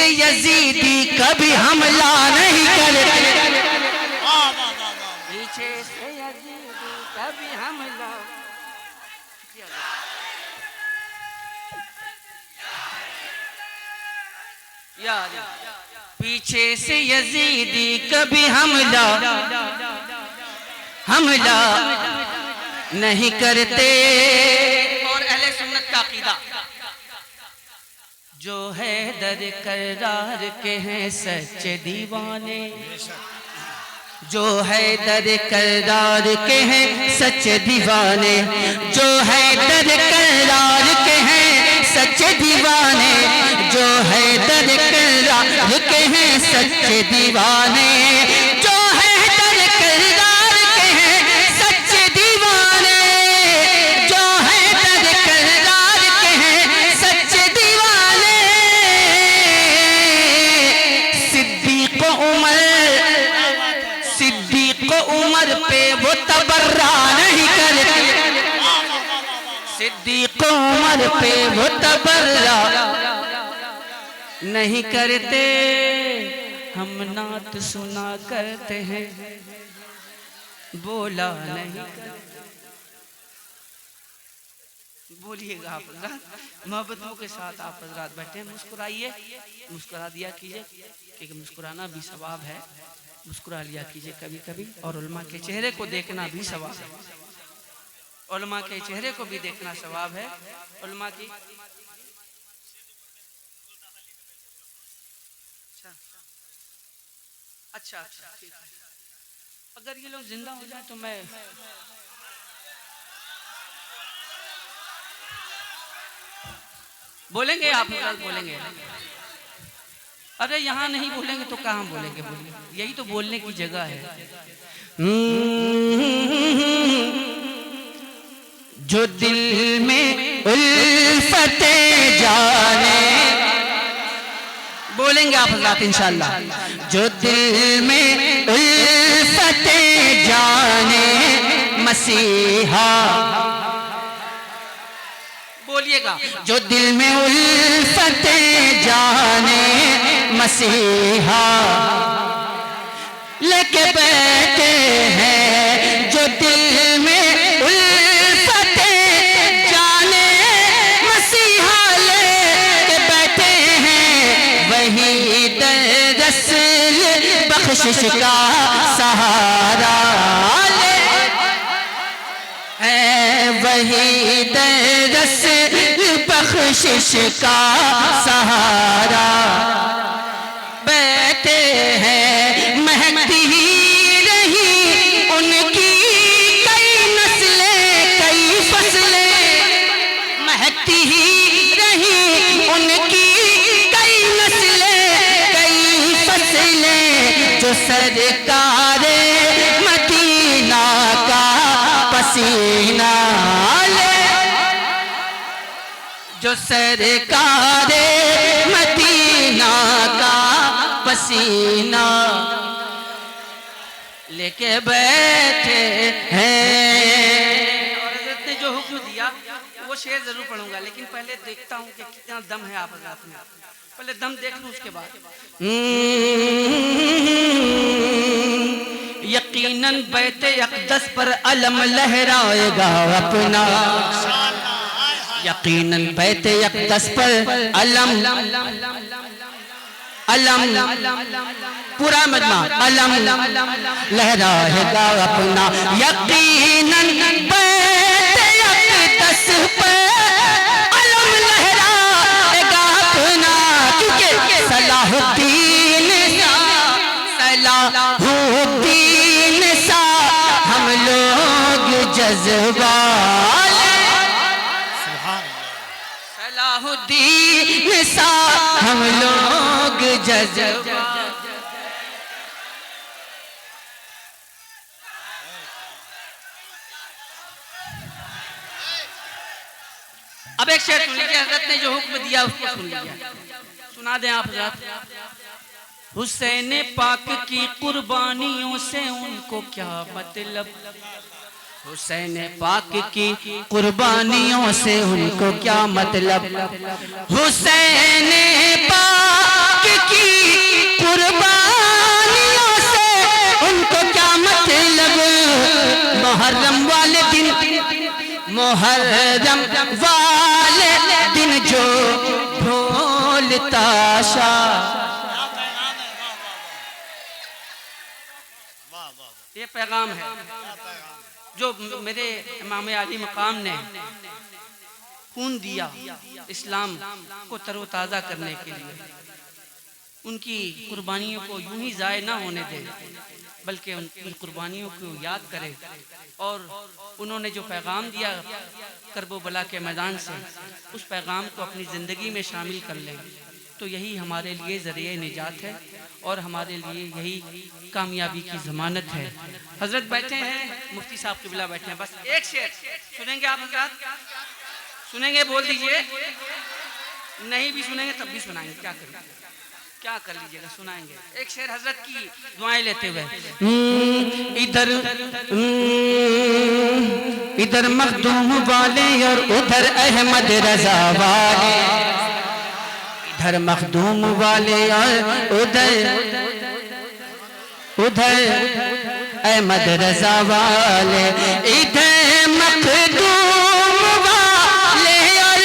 यजीदी कभी हमला नहीं करते, पीछे से यजीदी कभी हमला, पीछे से यजीदी कभी हमला नहीं करते। और अहले सुन्नत का अकीदा जो है दर करार के हैं सच्चे दीवाने, जो है दर करार के हैं सच्चे दीवाने, जो है दर करार के हैं सच्चे दीवाने, जो है दर करार के हैं सच्चे दीवाने, जो है दर करार के हैं सच्चे दीवाने, जो है दर करार के हैं सच्चे दीवाने। सिद्दीक उमर पे वो तबर्रा नहीं करते, सिद्दीक उमर पे वो तबर्रा नहीं करते, हम नात सुना करते हैं बोला नहीं करते। बोलिएगा आप हज़रात, मोहब्बतों के साथ आप हज़रात बैठे, मुस्कुराइए, मुस्कुरा दिया कीजिए, क्योंकि मुस्कुराना भी सवाब है, मुस्कुरा लिया कीजिए कभी कभी। और उलमा के चेहरे को देखना भी सवाब है, उलमा के चेहरे को भी देखना सवाब है। उलमा की अच्छा ठीक है, अगर ये लोग जिंदा हो जाए तो मैं बोलेंगे, आप बोलेंगे, अरे यहाँ नहीं बोलेंगे तो कहाँ बोलेंगे, बोलिए, यही तो बोलने की जगह है। जो दिल में उल्फते जाने, बोलेंगे आप हज़रात इंशाअल्लाह, जो दिल में उल्फते जाने मसीहा, बोलिएगा, जो दिल में उल्फते जाने मसीहा लेके बैठे हैं, जो दिल में उल्फते जाने मसीहा लेके बैठे हैं, वही दरअस बख्शिश का सहारा है, वही दरअस बख्शिश का सहारा बैठे हैं, महकती ही रही उनकी कई नस्लें कई फसलें, महकती ही रही उनकी कई नस्लें कई फसलें, जो सरकारे मदीना का पसीना ले, जो सरकारे मदीना का पसीना लेके बैठे हैं। और हजरत ने जो हुक्म दिया वो शेर जरूर पढ़ूंगा, लेकिन पहले देखता हूँ कि कितना दम है आप हजरत में। पहले दम देख लूं उसके बाद। यकीनन बैते अक़दस पर अलम लहराएगा अपना, यकीनन बैते अक़दस पर अलम अलम पूरा मजमा अलम लहराएगा अपना, यकीनन बैते अक़दस पर अलम लहराएगा अपना, क्योंकि सलाहुद्दीन सा हम लोग जज्बा, सलाहुद्दीन सा हम लोग जज्बा। अब एक शेर सुन लीजिए, हजरत ने जो हुक्म दिया उसको सुन लीजिए, सुना दें आप हजरत। हुसैन पाक की कुर्बानियों से उनको क्या मतलब, हुसैन पाक की कुर्बानियों से उनको क्या मतलब, हुसैन पाक की कुर्बानियों से उनको क्या मतलब, मुहर्रम वाले दिन, मुहर्रम वाले दिन जो ढोलता शाह, ये पैगाम है जो मेरे इमाम आली मकाम ने खून दिया इस्लाम को तरोताज़ा करने के लिए। उनकी कुर्बानियों को यूं ही ज़ाय ना होने दे, बल्कि उनकी कुर्बानियों को याद करें। और उन्होंने जो पैगाम दिया करबला के मैदान से, उस पैगाम को अपनी ज़िंदगी में शामिल कर लें, तो यही हमारे लिए ज़रिए निजात है और हमारे लिए यही कामयाबी की ज़मानत है। हजरत बैठे हैं, मुफ्ती साहब क़िबला बैठे हैं, बस एक शेर सुनेंगे आप हजरत, सुनेंगे बोल दीजिए, नहीं भी सुनेंगे तब भी सुनाएंगे, क्या करें, क्या कर लीजिएगा, सुनाएंगे एक शेर हजरत की दुआएं लेते हुए। इधर इधर मखदूम वाले और उधर अहमद रजा वाले, इधर मखदूम वाले और उधर अहमद रजा वाले, इधर मखदूम वाले और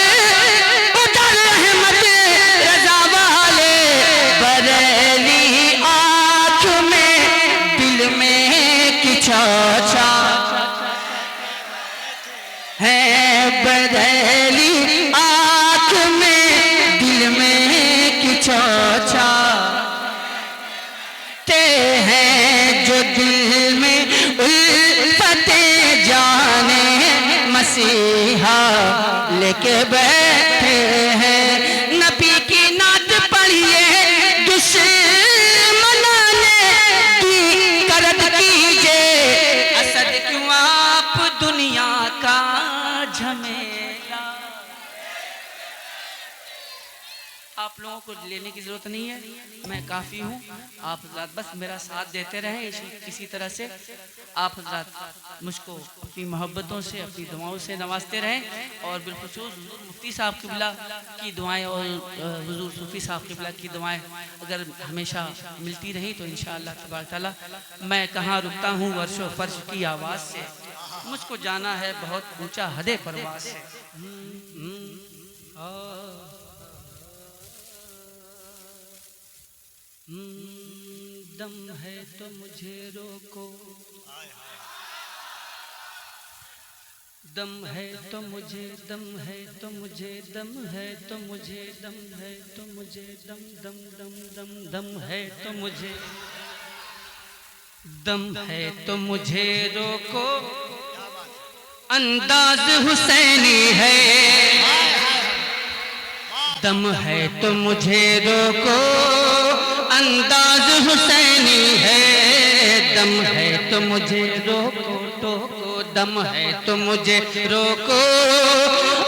उधर अहमद रजा वाले, बरेली आँख में दिल में किचौचा है, बरेली आँख में दिल में किचौचा ते हैं, जो दिल में उल्फते जाने मसीहा लेके बैठे हैं। नबी की नात पढ़िए दुश्मनाने की करत कीजिए, असद क्यों आप दुनिया का झमेला। आप लोगों को लेने की ज़रूरत नहीं है, मैं काफ़ी हूँ। आप हजरात बस मेरा साथ देते रहें इसी तरह से। आप हजरात मुझको अपनी मोहब्बतों से, अपनी दुआओं से नवाजते रहें, और बिलखुसूस हुज़ूर मुफ्ती साहब क़िबला की दुआएं और हुज़ूर सूफ़ी साहब क़िबला की दुआएं अगर हमेशा मिलती रही तो इंशाअल्लाह तबारक तआला मैं कहाँ रुकता हूँ वर्शो फर्श की आवाज़ से, मुझको जाना है बहुत ऊंचा हदे परवाज़ से। दम है तो मुझे रोको, दम है तो मुझे, दम है तो मुझे, दम है तो मुझे, दम है तो मुझे, दम दम दम दम दम है तो मुझे, दम है तो मुझे रोको, अंदाज हुसैनी है, दम है तो मुझे रोको, अंदाज हुसैनी है, दम है तो मुझे रोको, टोको दम है तो मुझे रोको,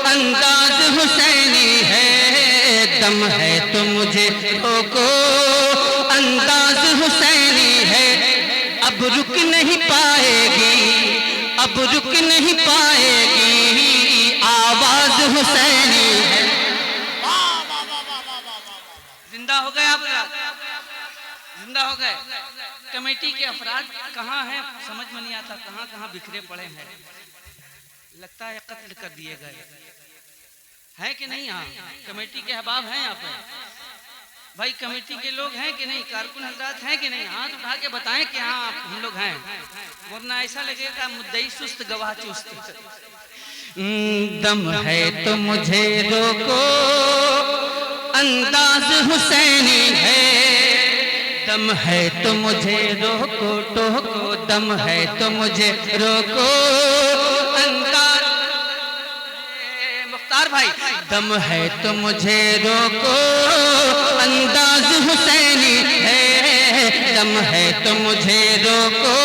अंदाज हुसैनी है। दम है तो मुझे रोको, अंदाज हुसैनी है। अब रुक नहीं पाएगी, अब रुक नहीं पाएगी, आवाज हुसैनी है। जिंदा हो गए आप, जिंदा हो गए। कमेटी के अफराद कहाँ हैं समझ में नहीं आता, कहाँ कहाँ बिखरे पड़े हैं। लगता है कत्ल कर दिए गए हैं कि नहीं। यहाँ कमेटी के अहबाब हैं यहाँ पे भाई, कमेटी के लोग हैं कि नहीं, कारकुन हजरात हैं कि नहीं, हाथ उठा के बताएं कि हाँ हम लोग हैं, वरना ऐसा लगेगा मुद्दई सुस्त गवाह चुस्त। दम है तो मुझे रोको, अंदाज हुसैनी है। दम है तो मुझे रोको टोको, दम है तो मुझे रोको, अंदाज मुख्तार भाई। दम है तो मुझे रोको, अंदाज हुसैनी है। दम है तो मुझे रोको,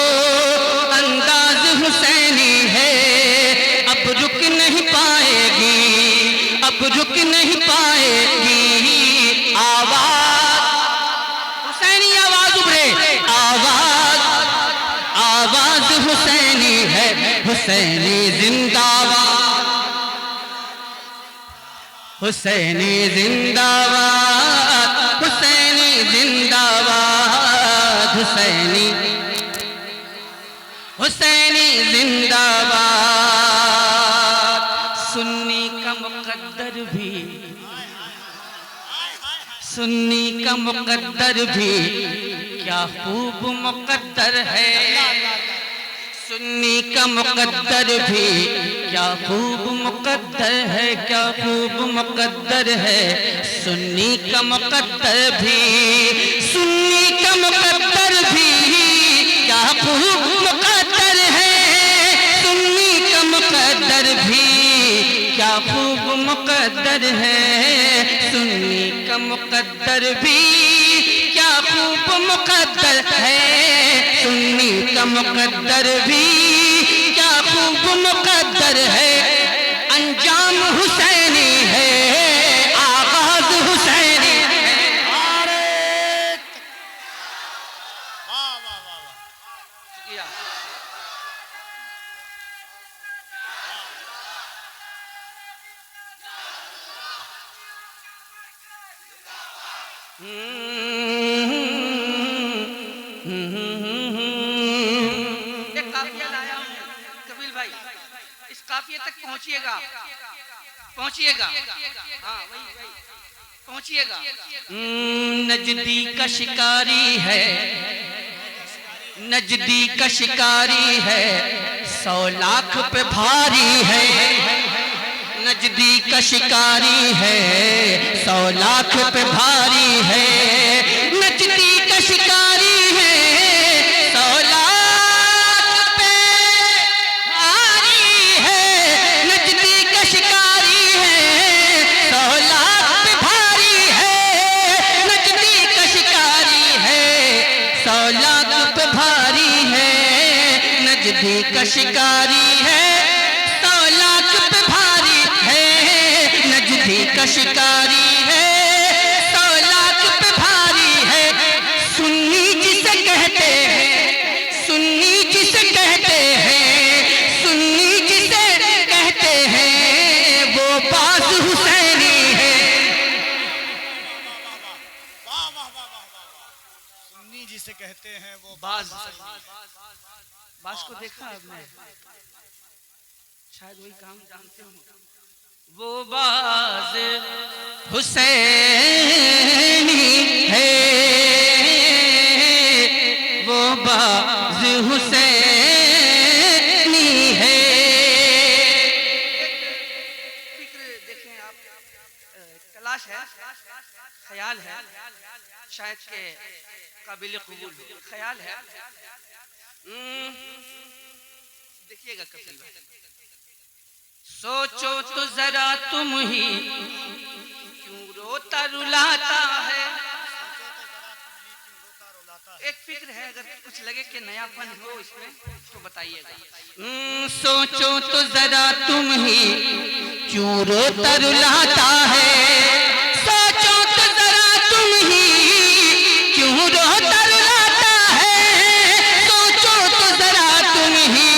अंदाज हुसैनी है। अब रुक नहीं पाएगी, अब रुक नहीं पाएगी, आवाज हुसैनी, आवाज उभरे, आवाज आवाज हुसैनी है। हुसैनी जिंदाबाद, हुसैनी जिंदाबाद, हुसैनी जिंदाबाद, हुसैनी हुसैनी जिंदाबाद। सुन्नी का मुकद्दर भी, सुन्नी का मुकद्दर भी क्या खूब मुकद्दर है। सुन्नी का मुकद्दर भी क्या खूब मुकद्दर है, क्या खूब मुकद्दर है। सुन्नी का मुकद्दर भी, सुन्नी का मुकद्दर भी क्या खूब मुकद्दर है। सुन्नी का मुकद्दर भी क्या खूब मुकद्दर है। सुन्नी का मुकद्दर भी क्या खूब मुकद्दर है। सुन्नी का मुकद्दर भी क्या खूब मुकद्दर है। अंजाम हुसैनी है, आगाज हुसैनी है। एक काफिया लाया हूं कबील भाई, इस काफिये तक पहुंचिएगा, पहुंचिएगा, हाँ वही पहुंचिएगा। नजदी का शिकारी है, नजदी का शिकारी है, 100 लाख पे भारी है। नजदी का शिकारी है, 100 लाख पे भारी है। नजदी का शिकारी है, 100 लाख पे भारी है। नजदी का शिकारी है, 100 लाख पे भारी है। नजदी का शिकारी है, 100 लाख पे भारी है। नजदी का शिकारी है, 100 लाख पे भारी है। नजदी का शिकारी है, 100 लाख पे भारी है। सुन्नी जिसे कहते हैं, सुन्नी जिसे कहते हैं, सुन्नी जिसे कहते हैं, वो बाज हुसैनी है। सुन्नी जिसे कहते हैं वो बाज, बाज को देखा आपने, शायद वही काम जानते हो। वो बाज हुसैनी है, वो बाज हुसैनी है। फिक्र देखें आप, तलाश है, ख्याल है, शायद के काबिल कबूल ख्याल है। देखिएगा कबीर भाई, सोचो तो जरा तुम ही क्यों रोता रुलाता है। एक फिक्र है, अगर कुछ लगे कि नयापन हो इसमें तो बताइएगा। सोचो तो जरा तुम ही क्यों रोता रुलाता है, सोचो तो जरा तुम ही क्यों रोता रुलाता है, सोचो तो जरा तुम ही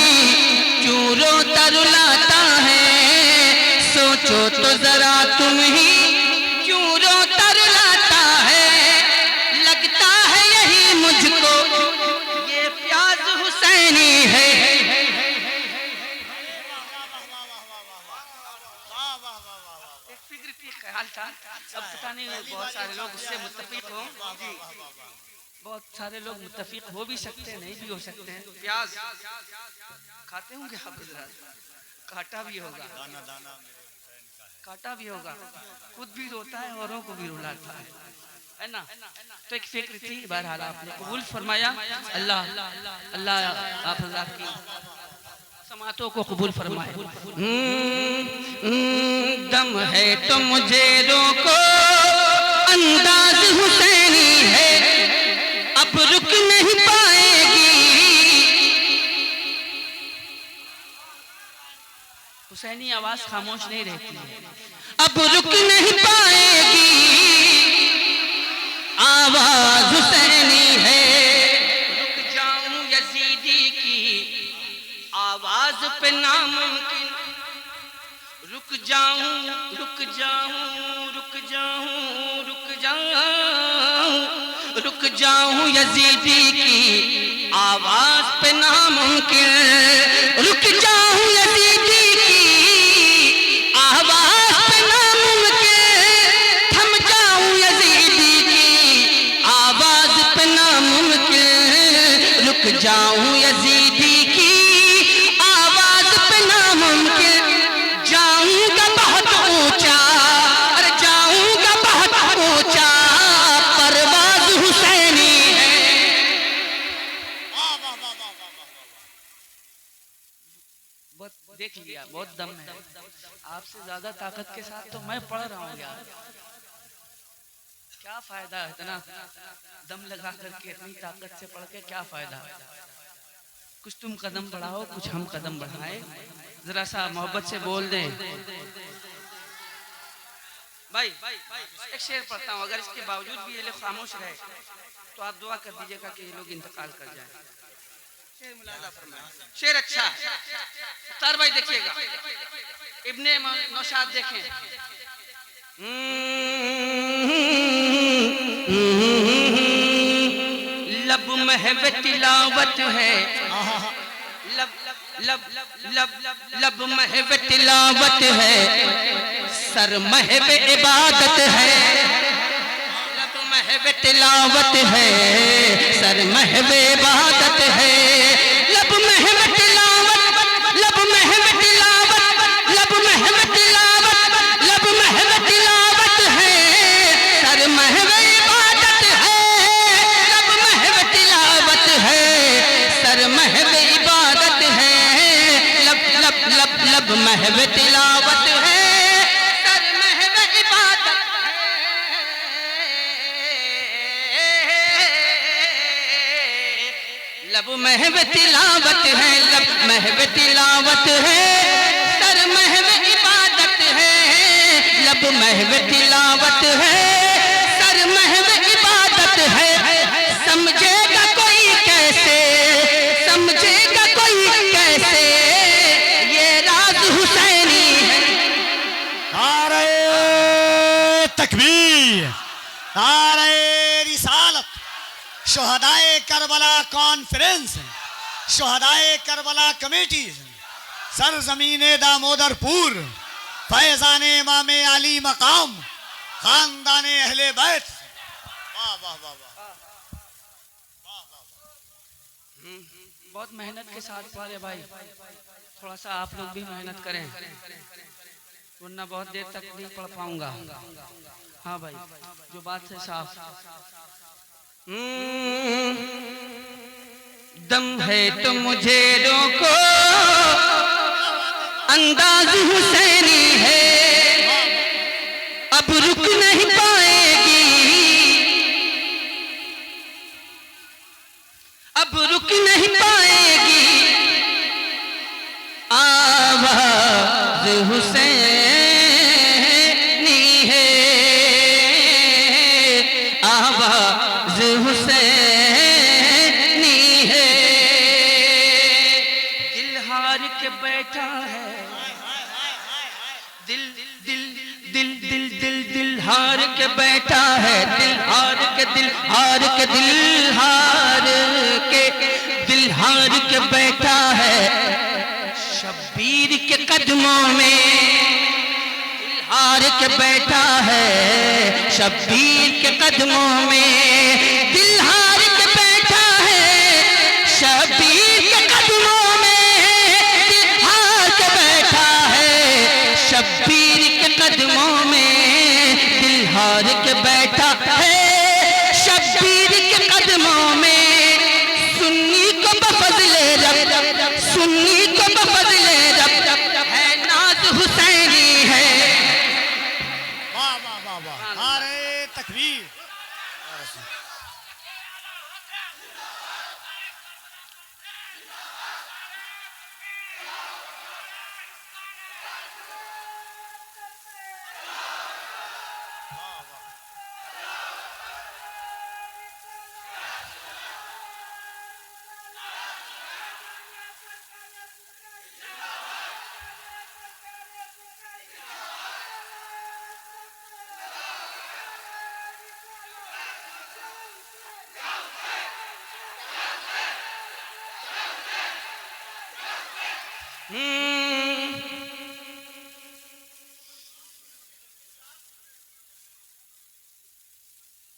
क्यों रोता रुलाता है, सोचो तो जरा तुम ही क्यों रोता रुलाता है, लगता है यही मुझको ये प्याज हुसैनी है। एक फिक्र की ख्याल था, अब पता नहीं बहुत सारे लोग उससे मुत्तफिक हो, बहुत सारे लोग मुत्तफिक हो भी सकते हैं, नहीं भी हो सकते हैं। प्याज खाते होंगे हाफिज साहब, काटा भी होगा, काटा भी होगा, खुद भी रोता है औरों को भी रुलाता है ना। तो एक फिक्र थी, बहरहाल आपने कबूल फरमाया। अल्लाह अल्लाह आप हज़रात की समातों को कबूल फरमाए। दम है तो मुझे रोको, अंदाज हुसैनी है, अब रुक नहीं पाएगी, हुसैनी आवाज खामोश नहीं रहती, अब रुक नहीं पाएगी, आवाज हुसैनी है। रुक जाऊं यजीदी की आवाज पे नामुमकिन, रुक जाऊं रुक जाऊं रुक जाऊं रुक जाऊं रुक जाऊं यजीदी की आवाज पे नामुमकिन, रुक जाऊं यजीदी की आवाज पे नामुमकिन, थम जाऊं यजीदी की आवाज पे नामुमकिन, रुक जाऊं यजीदी की आवाज पे नामुमकिन, जाऊंगा बहुत ऊंचा, अरे जाऊंगा बहुत ऊंचा, परवाज हुसैनी है। बहुत देख लिया, बहुत दम है, आपसे ज्यादा ताकत के साथ तो मैं पढ़ रहा हूँ यार, क्या फायदा है इतना दम लगा करके, इतनी ताकत से पढ़ के क्या फायदा। कुछ तुम कदम बढ़ाओ, कुछ हम कदम बढ़ाएं, जरा सा मोहब्बत से बोल दें। भाई एक शेर पढ़ता हूँ, अगर इसके बावजूद भी ये लोग खामोश रहे तो आप दुआ कर दीजिएगा कि ये लोग इंतकाल कर जाएं। शेर मुलाजा फरमाएं, शेर अच्छा है। तार भाई देखिएगा, इब्ने नौशाद देखें। लब महब तिलावत है, लब लब लब लब महब तिलावत है, सर महब इबादत है, लब महब तिलावत है, सर महब इबादत है, लब महब तिलावत, लब महब तिलावत, लब महब तिलावत, लब महब तिलावत है, सर महब इबादत है, लब महब तिलावत है, सर महब इबादत है, लब लब लब लब महब तिलावत है, सर महब इबादत है, लब महब तिलावत है, लब महब तिलावत है, सर महब इबादत है, लब महब तिलावत है, सर महब इबादत है। समझेगा कोई कैसे, समझेगा कोई कैसे, ये राज हुसैनी है। नारे तकबीर, नारे रिसालत। शुहदाए करबला कॉन्फ्रेंस, शुहदाए करबला कमेटी, सरजमीने दामोदरपुर, फैजाने इमाम अली मकाम, खानदाने अहले बैत। वाह वाह वाह वाह, बहुत मेहनत के साथ पढ़े भाई, थोड़ा सा आप लोग भी मेहनत करें, वरना बहुत देर तक नहीं पढ़ पाऊंगा। हाँ भाई, जो बात है साफ। दम है तो मुझे रोको, अंदाज हुसैनी है, अब रुक नहीं पाएगी, अब रुक नहीं पाएगी, हुसैनी है, आवाज हुसैनी है। दिल हार के बैठा है, दिल दिल दिल दिल दिल दिल हार के बैठा है, दिल हार के दिल हार के दिल हार के दिल हार के बैठा है शब्बीर के कदमों में, दिल हार के बैठा है शब्बीर के कदमों में, दिल हार के बैठा है शब्बीर के कदमों में, दिल हार के बैठा है शब्बीर के कदमों में, दिल हार के बैठा है शब्बीर के कदमों में। सुन्नी को बफज़ले रब, सुन्नी को बफज़ले रब है नाज हुसैनी है। वाह वाह वाह वाह, नारे तकबीर।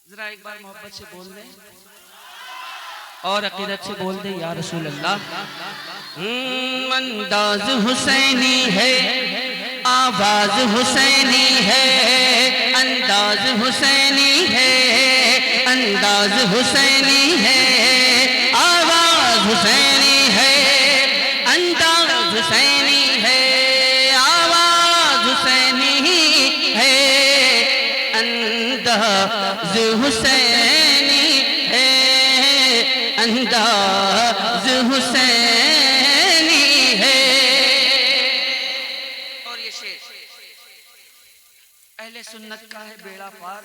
जरा एक बार मोहब्बत से बोल दे और अकीदत से बोल दे या रसूल अल्लाह। अंदाज हुसैनी है, आवाज हुसैनी है, अंदाज हुसैनी है, अंदाज हुसैनी है, आवाज हुसैनी है, अंदाज हुसैनी है, आवाज हुसैनी है, अंदाज हुसैनी है, अंदाज हुसैनी है। और ये शेर अहले सुन्नत का है बेड़ा पार,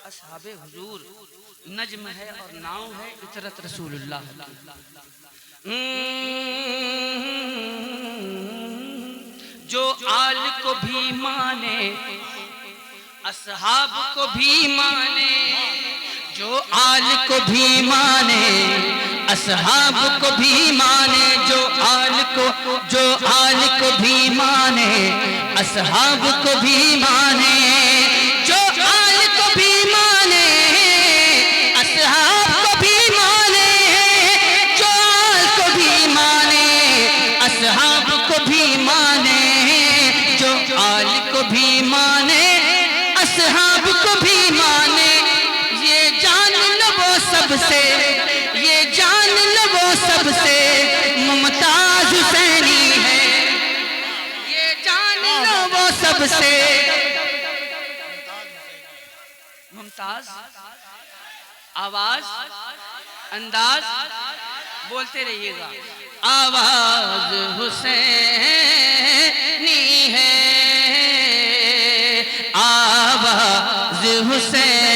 असहाबे हुजूर नज्म है और नाव है इतरत रसूलुल्लाह। जो आल को भी माने असहाब को भी माने, जो आल को भी माने असहाब को भी माने, जो आल को भी माने असहाब को भी माने, जो आल को भी माने असहाब को भी माने, जो आल को भी माने असहाब को भी माने, जो आल को भी माने असहाब को भी माने। ये जान लो वो सबसे, ये जान लो वो सबसे मुमताज हुसैनी है, ये जान लो वो सबसे मुमताज। आवाज अंदाज बोलते रहिएगा। आवाज हुसैनी है, आवाज हुसैनी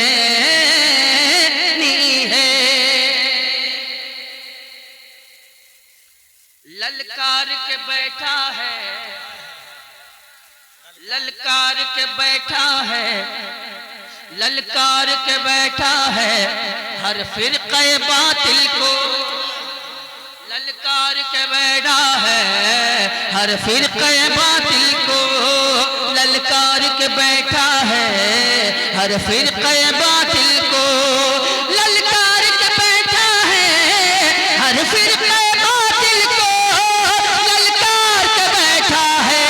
है। ललकार के बैठा है, ललकार के बैठा है, ललकार के बैठा है हर फिरक़े बातिल को, ललकार के बैठा है हर फिरक़े बातिल को, ललकार के बैठा है हर फिरक़े बातिल को, ललकार के बैठा है हर फिरक़े बातिल को, ललकार के बैठा है,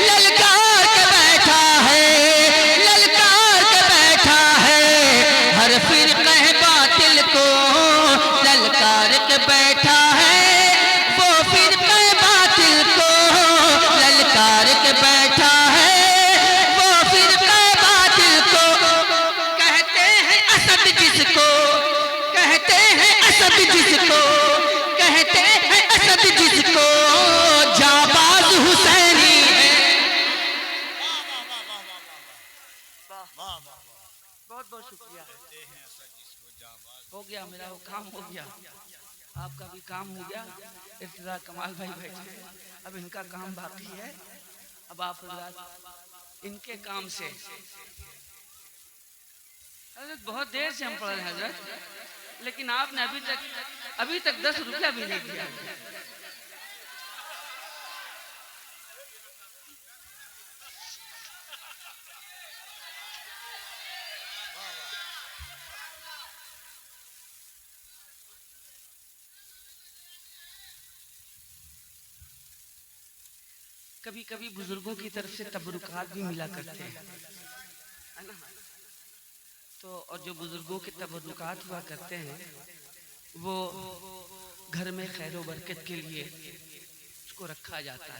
ललकार के बैठा है, ललकार के बैठा है हर फिरक़े बातिल को, ललकार के बैठा है वो फिरक़े बातिल को, ललकार के बैठा है वो फिरक़े बातिल को। कहते हैं शुक्रिया। हो गया मेरा वो काम हो गया, आपका भी काम हो गया। इर्तिजा कमाल भाई बैठे हैं, अब इनका काम बाकी है। अब आप हजरत इनके काम से, हजरत बहुत देर से हम पढ़ रहे हैं हजरत, लेकिन आपने अभी तक 10 रुपया भी नहीं दिया। कभी कभी बुजुर्गों की तरफ से तबरुकात भी मिला करते हैं, है ना। तो और जो बुजुर्गों के तबरुकात हुआ करते हैं वो घर में खैर व बरकत के लिए उसको रखा जाता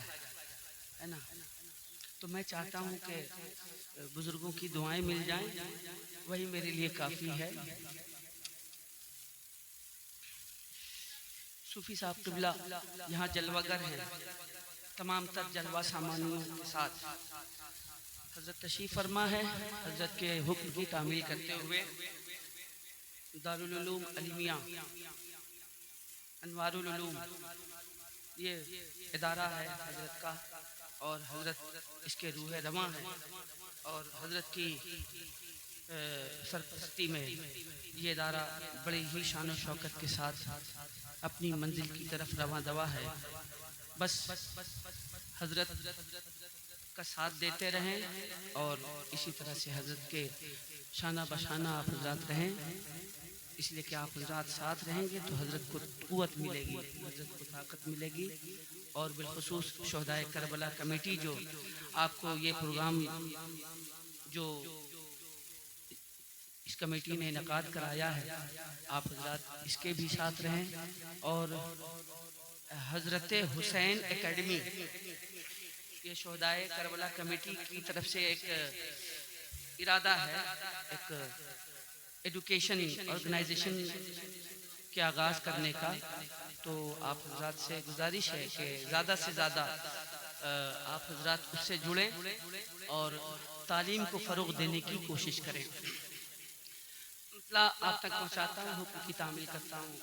है ना। तो मैं चाहता हूँ कि बुजुर्गों की दुआएं मिल जाएं, वही मेरे लिए काफ़ी है। सूफी साहब किबला यहाँ जलवागर हैं, तमाम तर जलवा सामानियों के साथ हजरत तशरीफ फरमा है। हजरत के हुक्म की तामील करते हुए दारुल उलूम अलमिया अनवारुल उलूम ये इदारा है हजरत का, और हजरत इसके रूह रमा है, और हजरत की सरपरस्ती में ये इदारा बड़ी ही शान और शौकत के साथ अपनी मंजिल की तरफ रवां दवा है। बस हजरत का साथ देते रहें और इसी तरह से हजरत के शाना बशाना आप हजरत रहें, इसलिए कि आप हजरत साथ रहेंगे तो हजरत को क़ुव्वत मिलेगी, हजरत को ताकत मिलेगी। और बिलखुसूस शोहदाए करबला कमेटी जो आपको ये प्रोग्राम जो इस कमेटी ने इनकाद कराया है, आप हजरत इसके भी साथ रहें। और हजरत हुसैन एकेडमी ये शोहदाए करबला कमेटी की तरफ से एक इरादा है, एक एजुकेशन ऑर्गेनाइजेशन के आगाज़ करने का। तो आप हजरत से गुजारिश है कि ज़्यादा से ज़्यादा आप हजरत उससे जुड़ें और तालीम को फ़रोग़ देने की कोशिश करें। मतलब आप तक पहुँचाता हूँ, हुक्म की तामील करता हूँ।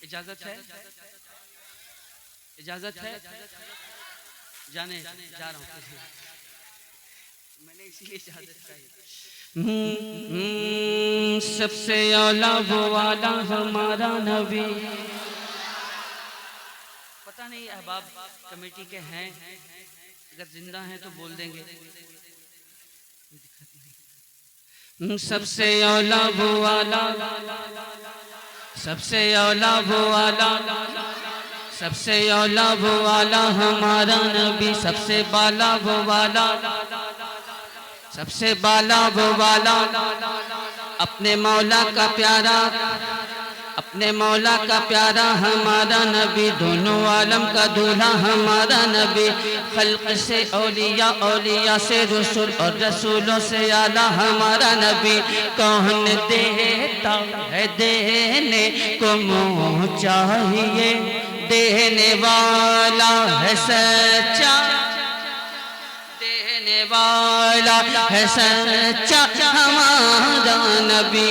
इजाज़त है, इजाज़त है, जाने जा रहा हूँ, मैंने इसीलिए इजाज़त चाहिए। सबसे औला वो वाला हमारा नबी। पता नहीं अहबाब कमेटी के हैं, अगर जिंदा हैं तो बोल देंगे। सबसे औला वो वाला, सबसे औला वो वाला, सबसे औला वो वाला हमारा नबी। सबसे बाला वो वाला, सबसे बाला वो वाला, अपने मौला का प्यारा, अपने मौला का प्यारा हमारा नबी। दोनों आलम का दूल्हा हमारा नबी। खल्क से औलिया, औलिया से रसूल, और रसूलों से आला हमारा नबी। कौन देता है देने को मुँह चाहिए, देने वाला है सच्चा, देने वाला है सच्चा हमारा नबी।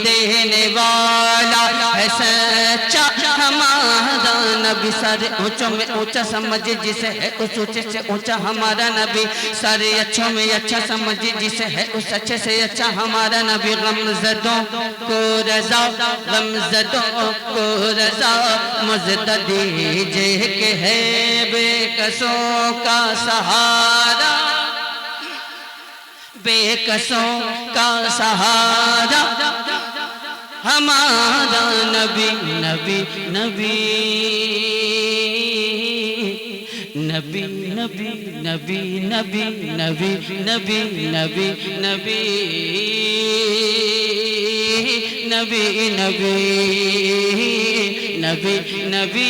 देने वाला है सच्चा हमारा नबी। सारे ऊंचों में ऊंचा समझ जिसे है उस ऊंचे से ऊंचा हमारा नबी। सारे अच्छों में अच्छा समझ जिसे है उस अच्छे से अच्छा हमारा नबी। गमज़दों को रज़ा, गमज़दों को रज़ा मज़दा दीजिए कि है बेकसों का सहारा, बेकसों का सहारा हमारा नबी। नबी नबी नबी नबी नबी नबी नबी नबी नबी नबी नबी नबी नबी नबी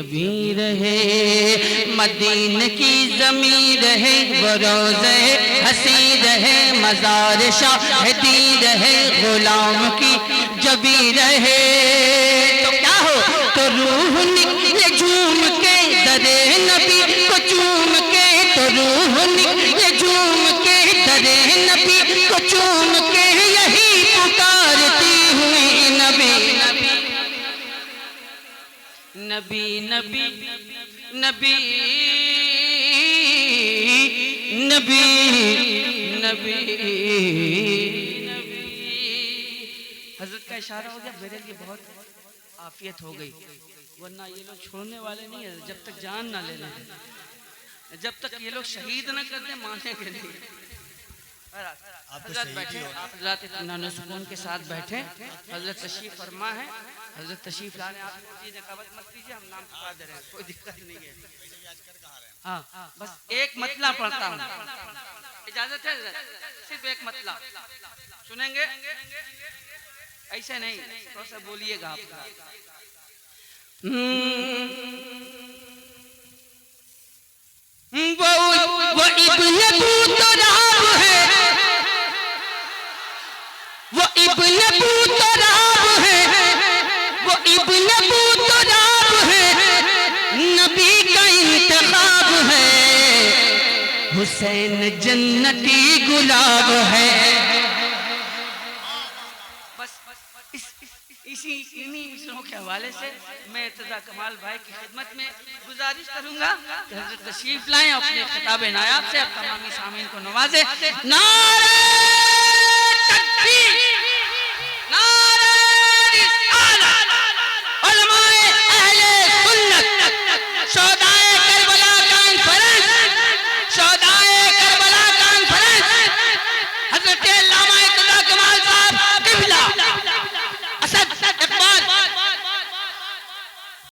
जबी रहे, मदीने की ज़मीं रहे, वो रोज़े हसी रहे, मज़ार शाहिदी रहे, गुलाम की जबी रहे। तो क्या हो, तो रूह निकले झूम के दरे नबी को चूम के, तो रूह निकले झूम के दरे नबी को चूम के, यही पुकारती हुई नबी नबी नबी नबी नबी नबी नबी। हजरत का इशारा हो गया, मेरे लिए बहुत आफियत हो गई, वरना ये लोग छोड़ने वाले नहीं है जब तक जान ना ले लें, जब तक ये लोग शहीद ना कर दे मानेंगे नहीं। हजरत बैठे, हजरत इत्मीनान सुकून के साथ बैठे, हजरत तशरीफ फरमा है, हजरत तशरीफ ला रहे हैं। आप नकाबत मत कीजिए, हम नाम पुकार दे रहे हैं, कोई दिक्कत नहीं है। हाँ बस एक मतला पढ़ता हूँ, इजाजत है, सिर्फ एक मतला सुनेंगे, ऐसे नहीं, थोड़ा सा बोलिएगा आप। वो इब्ने बूतराब है, वो इब्ने बूतराब है, वो इब्ने बूतराब है, नबी का इंतखाब है, हुसैन जन्नती गुलाब है। इसी इन्हीं मिसरों के हवाले से मैं इर्तज़ा कमाल भाई की खिदमत में गुजारिश करूंगा कि हज़रत तशरीफ लाएं, अपने खिताब नायाब से अब तमामी सामीन को नवाजे। नारे